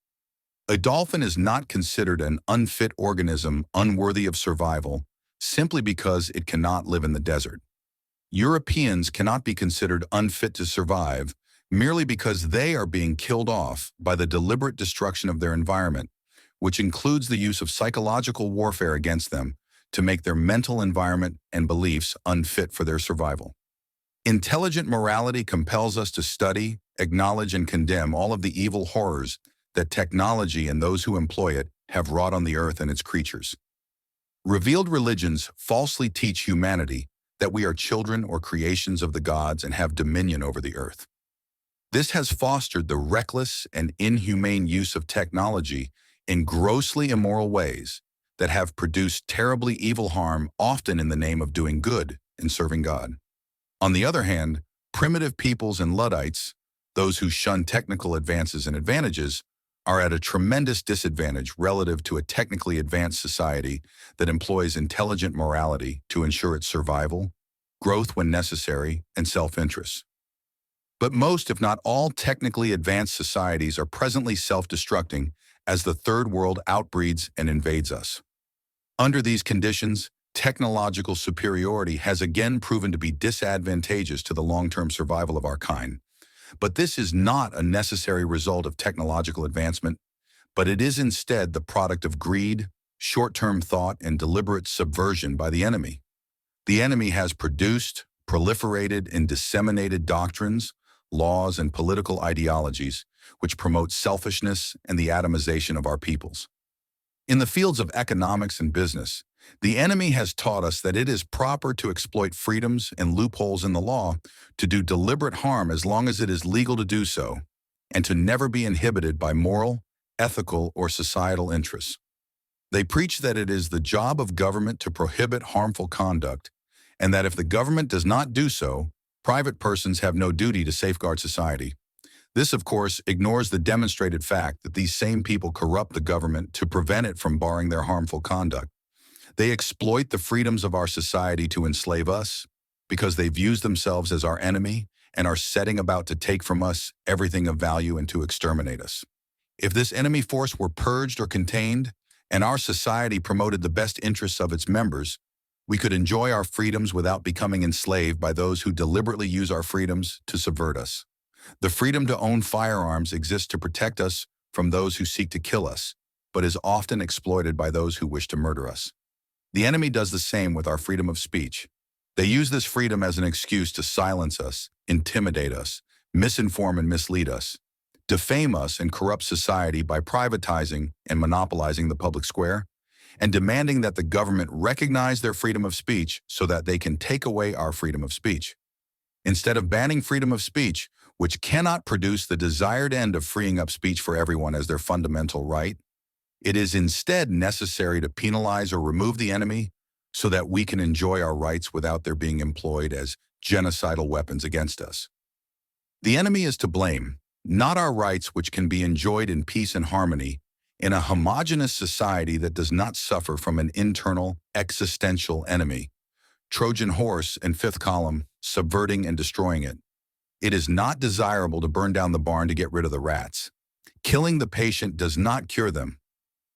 A dolphin is not considered an unfit organism unworthy of survival simply because it cannot live in the desert. Europeans cannot be considered unfit to survive merely because they are being killed off by the deliberate destruction of their environment, which includes the use of psychological warfare against them to make their mental environment and beliefs unfit for their survival. Intelligent morality compels us to study, acknowledge, and condemn all of the evil horrors that technology and those who employ it have wrought on the earth and its creatures. Revealed religions falsely teach humanity that we are children or creations of the gods and have dominion over the earth. This has fostered the reckless and inhumane use of technology in grossly immoral ways that have produced terribly evil harm, often in the name of doing good and serving God. On the other hand, primitive peoples and Luddites, those who shun technical advances and advantages, are at a tremendous disadvantage relative to a technically advanced society that employs intelligent morality to ensure its survival, growth when necessary, and self-interest. But most, if not all, technically advanced societies are presently self-destructing as the third world outbreeds and invades us. Under these conditions, technological superiority has again proven to be disadvantageous to the long-term survival of our kind. But this is not a necessary result of technological advancement, but it is instead the product of greed, short-term thought, and deliberate subversion by the enemy. The enemy has produced, proliferated, and disseminated doctrines, laws, and political ideologies which promote selfishness and the atomization of our peoples. In the fields of economics and business, the enemy has taught us that it is proper to exploit freedoms and loopholes in the law to do deliberate harm as long as it is legal to do so, and to never be inhibited by moral, ethical, or societal interests. They preach that it is the job of government to prohibit harmful conduct, and that if the government does not do so, private persons have no duty to safeguard society. This, of course, ignores the demonstrated fact that these same people corrupt the government to prevent it from barring their harmful conduct. They exploit the freedoms of our society to enslave us because they view themselves as our enemy and are setting about to take from us everything of value and to exterminate us. If this enemy force were purged or contained, and our society promoted the best interests of its members, we could enjoy our freedoms without becoming enslaved by those who deliberately use our freedoms to subvert us. The freedom to own firearms exists to protect us from those who seek to kill us, but is often exploited by those who wish to murder us. The enemy does the same with our freedom of speech. They use this freedom as an excuse to silence us, intimidate us, misinform and mislead us, defame us, and corrupt society by privatizing and monopolizing the public square, and demanding that the government recognize their freedom of speech so that they can take away our freedom of speech. Instead of banning freedom of speech, which cannot produce the desired end of freeing up speech for everyone as their fundamental right, it is instead necessary to penalize or remove the enemy so that we can enjoy our rights without their being employed as genocidal weapons against us. The enemy is to blame, not our rights, which can be enjoyed in peace and harmony in a homogeneous society that does not suffer from an internal, existential enemy, Trojan horse and fifth column, subverting and destroying it. It is not desirable to burn down the barn to get rid of the rats. Killing the patient does not cure them.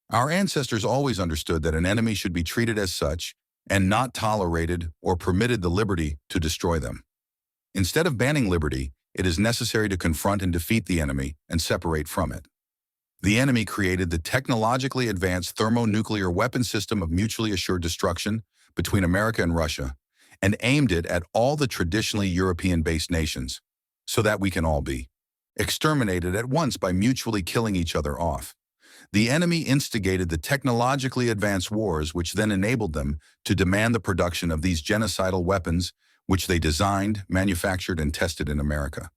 Our ancestors always understood that an enemy should be treated as such and not tolerated or permitted the liberty to destroy them. Instead of banning liberty, it is necessary to confront and defeat the enemy and separate from it. The enemy created the technologically advanced thermonuclear weapon system of mutually assured destruction between America and Russia, and aimed it at all the traditionally European-based nations, so that we can all be exterminated at once by mutually killing each other off. The enemy instigated the technologically advanced wars, which then enabled them to demand the production of these genocidal weapons, which they designed, manufactured, and tested in America.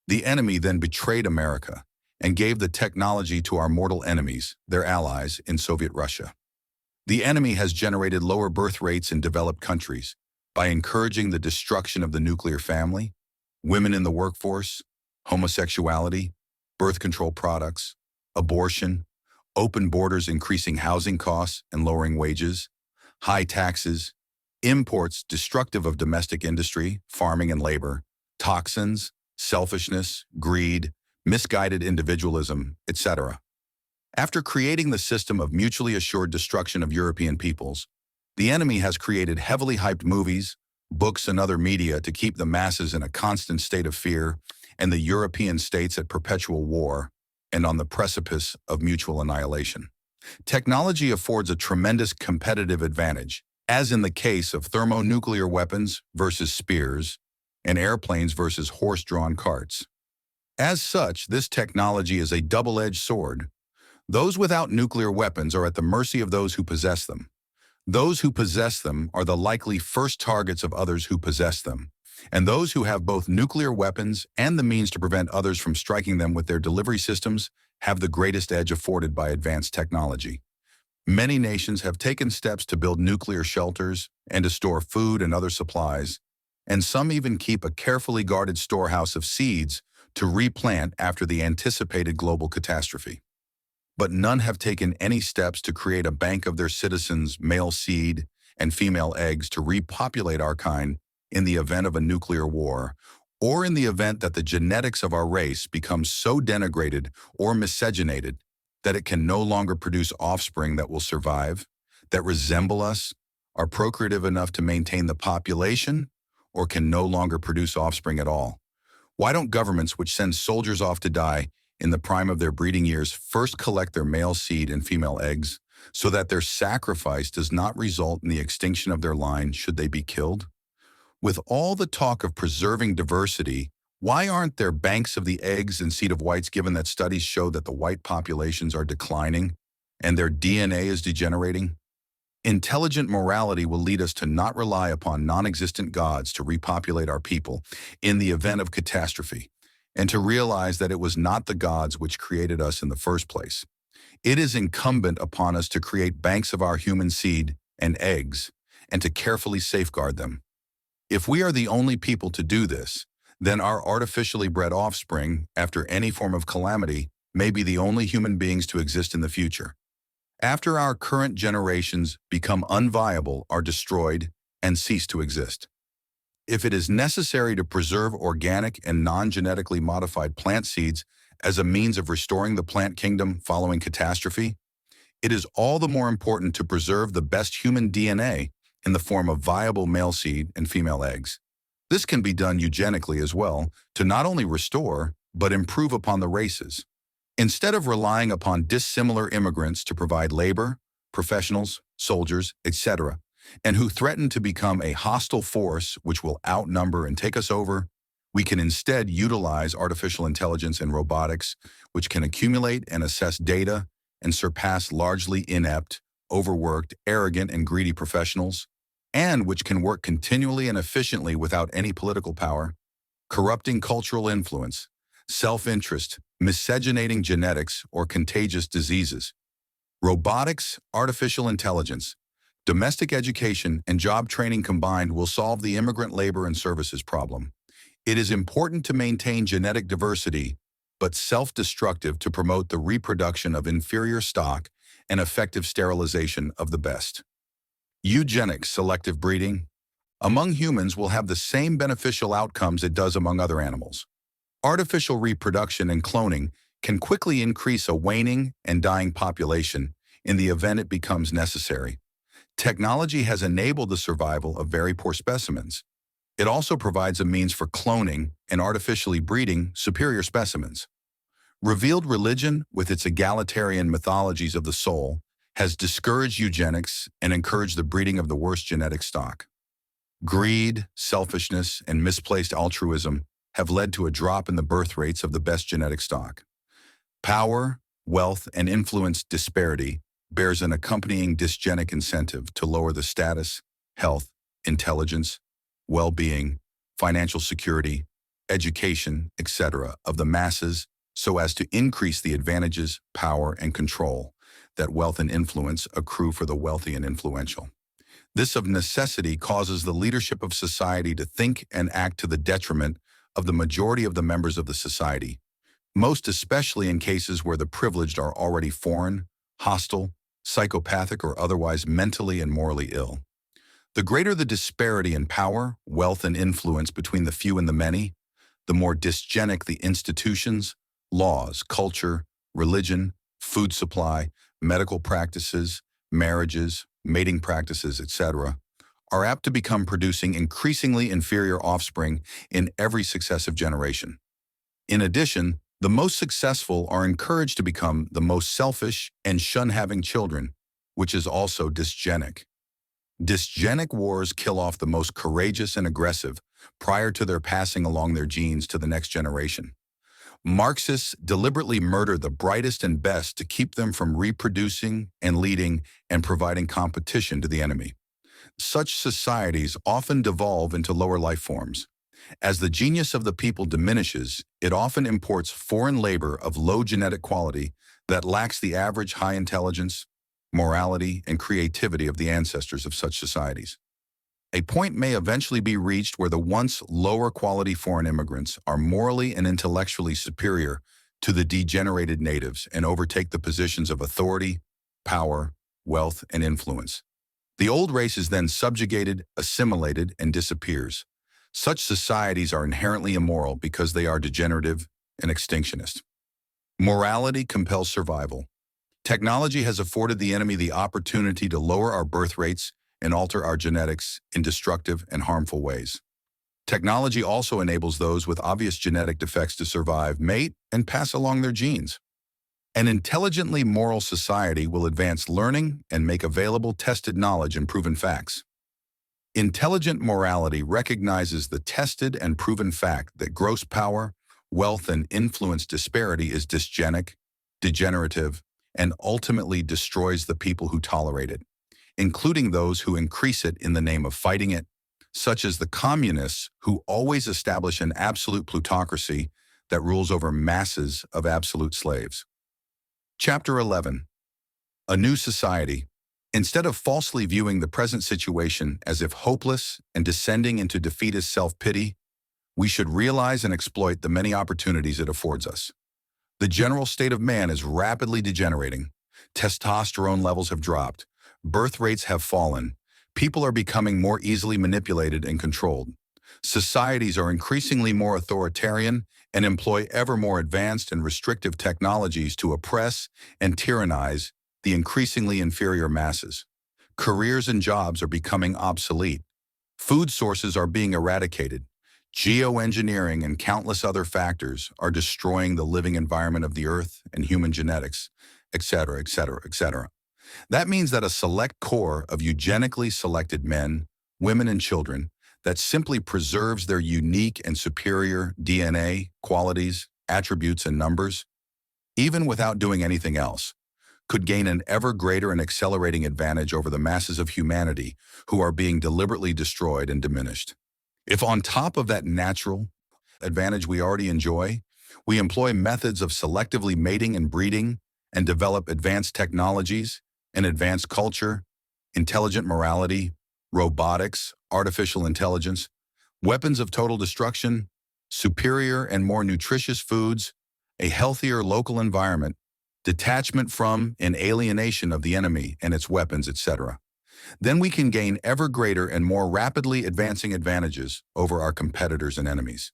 The enemy then betrayed America and gave the technology to our mortal enemies, their allies in Soviet Russia. The enemy has generated lower birth rates in developed countries by encouraging the destruction of the nuclear family, women in the workforce, homosexuality, birth control products, abortion, open borders increasing housing costs and lowering wages, high taxes, imports destructive of domestic industry, farming and labor, toxins, selfishness, greed, misguided individualism, etc. After creating the system of mutually assured destruction of European peoples, the enemy has created heavily hyped movies, books, and other media to keep the masses in a constant state of fear and the European states at perpetual war and on the precipice of mutual annihilation. Technology affords a tremendous competitive advantage, as in the case of thermonuclear weapons versus spears and airplanes versus horse-drawn carts. As such, this technology is a double-edged sword. Those without nuclear weapons are at the mercy of those who possess them. Those who possess them are the likely first targets of others who possess them, and those who have both nuclear weapons and the means to prevent others from striking them with their delivery systems have the greatest edge afforded by advanced technology. Many nations have taken steps to build nuclear shelters and to store food and other supplies, and some even keep a carefully guarded storehouse of seeds to replant after the anticipated global catastrophe. But none have taken any steps to create a bank of their citizens' male seed and female eggs to repopulate our kind in the event of a nuclear war, or in the event that the genetics of our race becomes so denigrated or miscegenated that it can no longer produce offspring that will survive, that resemble us, are procreative enough to maintain the population, or can no longer produce offspring at all. Why don't governments which send soldiers off to die in the prime of their breeding years first collect their male seed and female eggs so that their sacrifice does not result in the extinction of their line should they be killed? With all the talk of preserving diversity, why aren't there banks of the eggs and seed of whites given that studies show that the white populations are declining and their DNA is degenerating? Intelligent morality will lead us to not rely upon non-existent gods to repopulate our people in the event of catastrophe, and to realize that it was not the gods which created us in the first place. It is incumbent upon us to create banks of our human seed and eggs, and to carefully safeguard them. If we are the only people to do this, then our artificially bred offspring, after any form of calamity, may be the only human beings to exist in the future. After our current generations become unviable, are destroyed, and cease to exist. If it is necessary to preserve organic and non-genetically modified plant seeds as a means of restoring the plant kingdom following catastrophe, it is all the more important to preserve the best human DNA in the form of viable male seed and female eggs. This can be done eugenically as well, to not only restore, but improve upon the races. Instead of relying upon dissimilar immigrants to provide labor, professionals, soldiers, etc., and who threaten to become a hostile force which will outnumber and take us over, we can instead utilize artificial intelligence and robotics, which can accumulate and assess data and surpass largely inept, overworked, arrogant, and greedy professionals, and which can work continually and efficiently without any political power, corrupting cultural influence, self-interest, miscegenating genetics, or contagious diseases. Robotics, artificial intelligence, domestic education, and job training combined will solve the immigrant labor and services problem. It is important to maintain genetic diversity, but self-destructive to promote the reproduction of inferior stock and effective sterilization of the best. Eugenics, selective breeding, among humans will have the same beneficial outcomes it does among other animals. Artificial reproduction and cloning can quickly increase a waning and dying population in the event it becomes necessary. Technology has enabled the survival of very poor specimens. It also provides a means for cloning and artificially breeding superior specimens. Revealed religion, with its egalitarian mythologies of the soul, has discouraged eugenics and encouraged the breeding of the worst genetic stock. Greed, selfishness, and misplaced altruism have led to a drop in the birth rates of the best genetic stock. Power, wealth, and influence disparity bears an accompanying dysgenic incentive to lower the status, health, intelligence, well-being, financial security, education, etc. of the masses so as to increase the advantages, power, and control that wealth and influence accrue for the wealthy and influential. This of necessity causes the leadership of society to think and act to the detriment of the majority of the members of the society, most especially in cases where the privileged are already foreign, hostile, psychopathic, or otherwise mentally and morally ill. The greater the disparity in power, wealth, and influence between the few and the many, the more dysgenic the institutions, laws, culture, religion, food supply, medical practices, marriages, mating practices, etc., are apt to become, producing increasingly inferior offspring in every successive generation. In addition, the most successful are encouraged to become the most selfish and shun having children, which is also dysgenic. Dysgenic wars kill off the most courageous and aggressive prior to their passing along their genes to the next generation. Marxists deliberately murder the brightest and best to keep them from reproducing and leading and providing competition to the enemy. Such societies often devolve into lower life forms. As the genius of the people diminishes, it often imports foreign labor of low genetic quality that lacks the average high intelligence, morality, and creativity of the ancestors of such societies. A point may eventually be reached where the once lower quality foreign immigrants are morally and intellectually superior to the degenerated natives and overtake the positions of authority, power, wealth, and influence. The old race is then subjugated, assimilated, and disappears. Such societies are inherently immoral because they are degenerative and extinctionist. Morality compels survival. Technology has afforded the enemy the opportunity to lower our birth rates and alter our genetics in destructive and harmful ways. Technology also enables those with obvious genetic defects to survive, mate, and pass along their genes. An intelligently moral society will advance learning and make available tested knowledge and proven facts. Intelligent morality recognizes the tested and proven fact that gross power, wealth, and influence disparity is dysgenic, degenerative, and ultimately destroys the people who tolerate it, including those who increase it in the name of fighting it, such as the communists who always establish an absolute plutocracy that rules over masses of absolute slaves. Chapter 11. A New Society. Instead of falsely viewing the present situation as if hopeless and descending into defeatist self-pity, we should realize and exploit the many opportunities it affords us. The general state of man is rapidly degenerating. Testosterone levels have dropped. Birth rates have fallen. People are becoming more easily manipulated and controlled. Societies are increasingly more authoritarian and employ ever more advanced and restrictive technologies to oppress and tyrannize the increasingly inferior masses. Careers and jobs are becoming obsolete. Food sources are being eradicated. Geoengineering and countless other factors are destroying the living environment of the earth and human genetics, etc., etc., etc. That means that a select core of eugenically selected men, women, and children that simply preserves their unique and superior DNA, qualities, attributes, and numbers, even without doing anything else, could gain an ever greater and accelerating advantage over the masses of humanity who are being deliberately destroyed and diminished. If on top of that natural advantage we already enjoy, we employ methods of selectively mating and breeding and develop advanced technologies and advanced culture, intelligent morality, robotics, artificial intelligence, weapons of total destruction, superior and more nutritious foods, a healthier local environment, detachment from and alienation of the enemy and its weapons, etc., then we can gain ever greater and more rapidly advancing advantages over our competitors and enemies.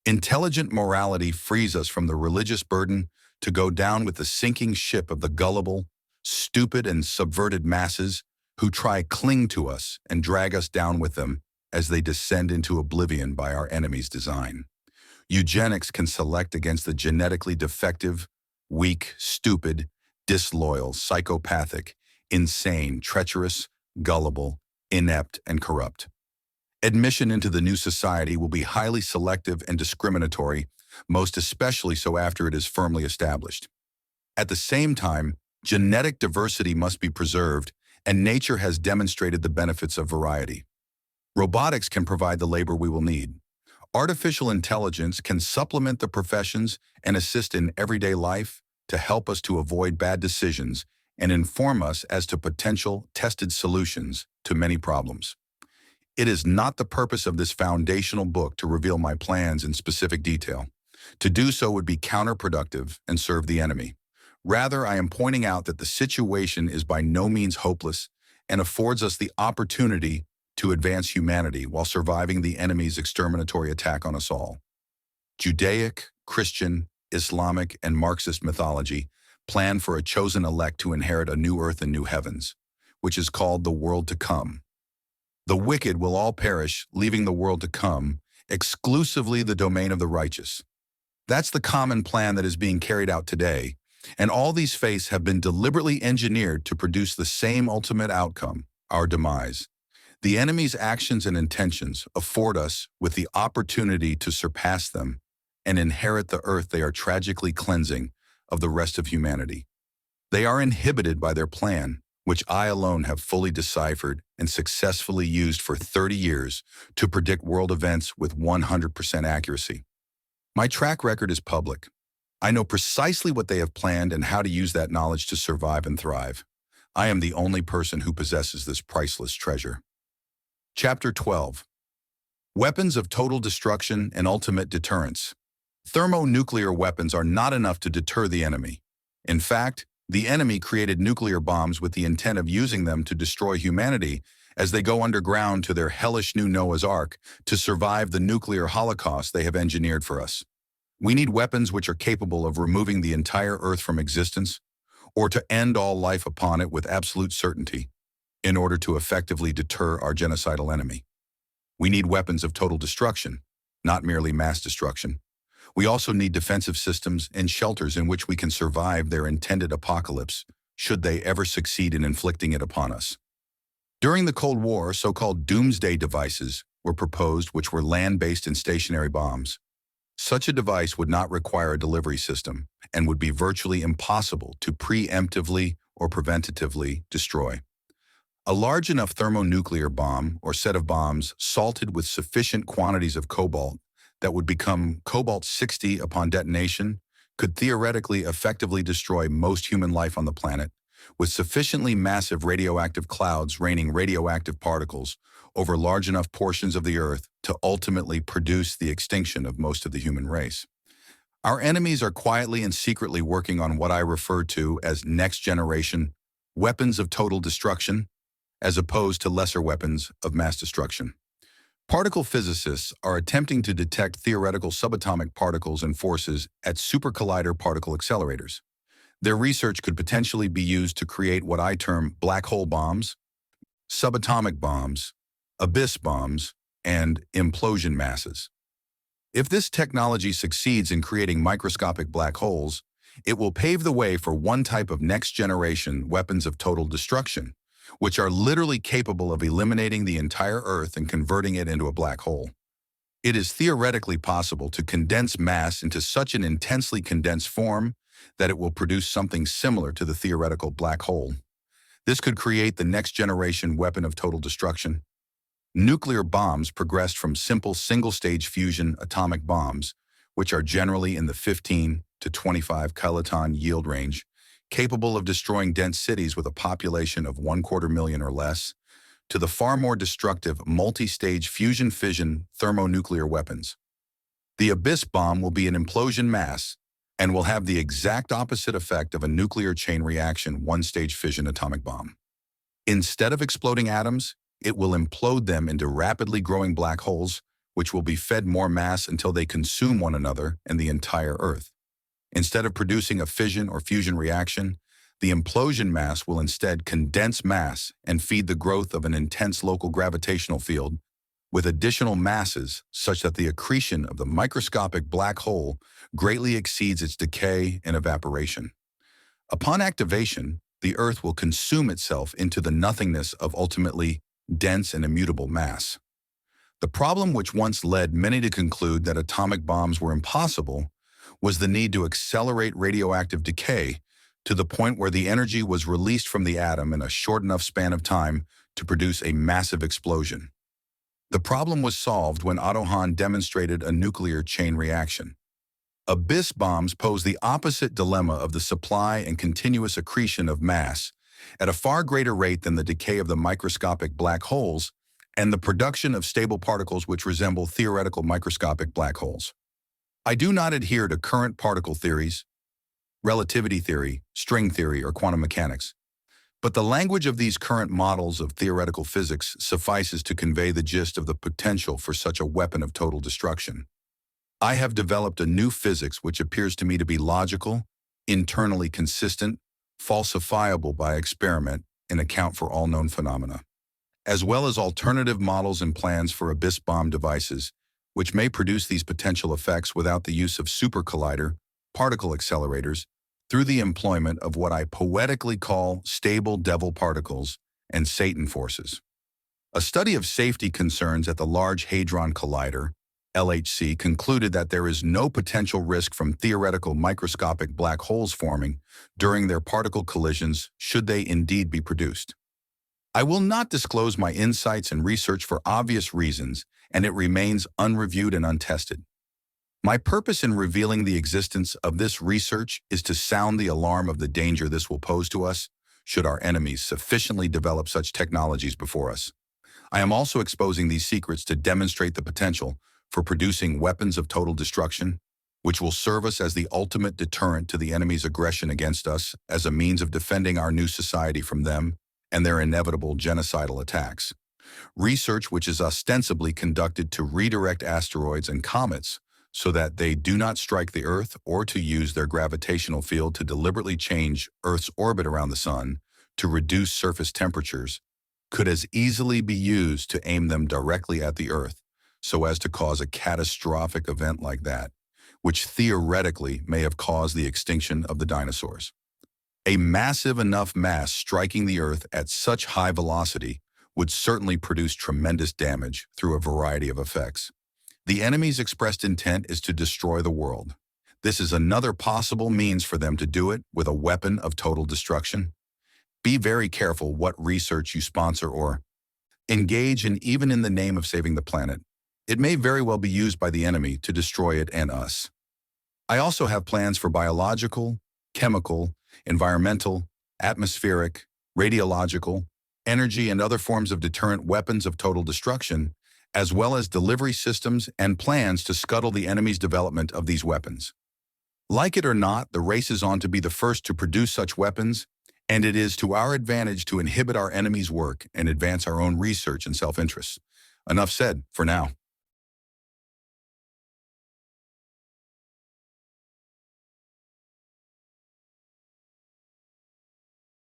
Intelligent morality frees us from the religious burden to go down with the sinking ship of the gullible, stupid, and subverted masses who try cling to us and drag us down with them as they descend into oblivion by our enemy's design. Eugenics can select against the genetically defective, weak, stupid, disloyal, psychopathic, insane, treacherous, gullible, inept, and corrupt. Admission into the new society will be highly selective and discriminatory, most especially so after it is firmly established. At the same time, genetic diversity must be preserved, and nature has demonstrated the benefits of variety. Robotics can provide the labor we will need. Artificial intelligence can supplement the professions and assist in everyday life to help us to avoid bad decisions and inform us as to potential tested solutions to many problems. It is not the purpose of this foundational book to reveal my plans in specific detail. To do so would be counterproductive and serve the enemy. Rather, I am pointing out that the situation is by no means hopeless and affords us the opportunity to advance humanity while surviving the enemy's exterminatory attack on us all. Judaic, Christian, Islamic, and Marxist mythology plan for a chosen elect to inherit a new earth and new heavens, which is called the world to come. The wicked will all perish, leaving the world to come, exclusively the domain of the righteous. That's the common plan that is being carried out today, and all these faiths have been deliberately engineered to produce the same ultimate outcome, our demise. The enemy's actions and intentions afford us with the opportunity to surpass them and inherit the earth they are tragically cleansing of the rest of humanity. They are inhibited by their plan, which I alone have fully deciphered and successfully used for 30 years to predict world events with 100% accuracy. My track record is public. I know precisely what they have planned and how to use that knowledge to survive and thrive. I am the only person who possesses this priceless treasure. Chapter 12. Weapons of total destruction and ultimate deterrence. Thermonuclear weapons are not enough to deter the enemy. In fact, the enemy created nuclear bombs with the intent of using them to destroy humanity as they go underground to their hellish new Noah's Ark to survive the nuclear holocaust they have engineered for us. We need weapons which are capable of removing the entire earth from existence or to end all life upon it with absolute certainty in order to effectively deter our genocidal enemy. We need weapons of total destruction, not merely mass destruction. We also need defensive systems and shelters in which we can survive their intended apocalypse, should they ever succeed in inflicting it upon us. During the Cold War, so-called doomsday devices were proposed, which were land-based and stationary bombs. Such a device would not require a delivery system and would be virtually impossible to preemptively or preventatively destroy. A large enough thermonuclear bomb or set of bombs salted with sufficient quantities of cobalt that would become cobalt-60 upon detonation could theoretically effectively destroy most human life on the planet, with sufficiently massive radioactive clouds raining radioactive particles over large enough portions of the Earth to ultimately produce the extinction of most of the human race. Our enemies are quietly and secretly working on what I refer to as next-generation weapons of total destruction, as opposed to lesser weapons of mass destruction. Particle physicists are attempting to detect theoretical subatomic particles and forces at supercollider particle accelerators. Their research could potentially be used to create what I term black hole bombs, subatomic bombs, abyss bombs, and implosion masses. If this technology succeeds in creating microscopic black holes, it will pave the way for one type of next-generation weapons of total destruction, which are literally capable of eliminating the entire Earth and converting it into a black hole. It is theoretically possible to condense mass into such an intensely condensed form that it will produce something similar to the theoretical black hole. This could create the next-generation weapon of total destruction. Nuclear bombs progressed from simple single-stage fusion atomic bombs, which are generally in the 15 to 25 kiloton yield range, capable of destroying dense cities with a population of 250,000 or less, to the far more destructive multi-stage fusion-fission thermonuclear weapons. The abyss bomb will be an implosion mass and will have the exact opposite effect of a nuclear chain reaction one-stage fission atomic bomb. Instead of exploding atoms, it will implode them into rapidly growing black holes, which will be fed more mass until they consume one another and the entire Earth. Instead of producing a fission or fusion reaction, the implosion mass will instead condense mass and feed the growth of an intense local gravitational field with additional masses such that the accretion of the microscopic black hole greatly exceeds its decay and evaporation. Upon activation, the Earth will consume itself into the nothingness of ultimately dense and immutable mass. The problem which once led many to conclude that atomic bombs were impossible was the need to accelerate radioactive decay to the point where the energy was released from the atom in a short enough span of time to produce a massive explosion. The problem was solved when Otto Hahn demonstrated a nuclear chain reaction. Abyss bombs pose the opposite dilemma of the supply and continuous accretion of mass at a far greater rate than the decay of the microscopic black holes and the production of stable particles which resemble theoretical microscopic black holes. I do not adhere to current particle theories, relativity theory, string theory, or quantum mechanics, but the language of these current models of theoretical physics suffices to convey the gist of the potential for such a weapon of total destruction. I have developed a new physics which appears to me to be logical, internally consistent, falsifiable by experiment, and account for all known phenomena, as well as alternative models and plans for abyss bomb devices, which may produce these potential effects without the use of supercollider, particle accelerators, through the employment of what I poetically call stable devil particles and Satan forces. A study of safety concerns at the Large Hadron Collider, LHC, concluded that there is no potential risk from theoretical microscopic black holes forming during their particle collisions should they indeed be produced. I will not disclose my insights and research for obvious reasons, and it remains unreviewed and untested. My purpose in revealing the existence of this research is to sound the alarm of the danger this will pose to us should our enemies sufficiently develop such technologies before us. I am also exposing these secrets to demonstrate the potential for producing weapons of total destruction, which will serve us as the ultimate deterrent to the enemy's aggression against us as a means of defending our new society from them and their inevitable genocidal attacks. Research which is ostensibly conducted to redirect asteroids and comets so that they do not strike the Earth, or to use their gravitational field to deliberately change Earth's orbit around the Sun to reduce surface temperatures, could as easily be used to aim them directly at the Earth so as to cause a catastrophic event like that, which theoretically may have caused the extinction of the dinosaurs. A massive enough mass striking the Earth at such high velocity would certainly produce tremendous damage through a variety of effects. The enemy's expressed intent is to destroy the world. This is another possible means for them to do it with a weapon of total destruction. Be very careful what research you sponsor or engage in, even in the name of saving the planet. It may very well be used by the enemy to destroy it and us. I also have plans for biological, chemical, environmental, atmospheric, radiological, energy, and other forms of deterrent weapons of total destruction, as well as delivery systems and plans to scuttle the enemy's development of these weapons. Like it or not, the race is on to be the first to produce such weapons, and it is to our advantage to inhibit our enemy's work and advance our own research and self-interest. Enough said for now.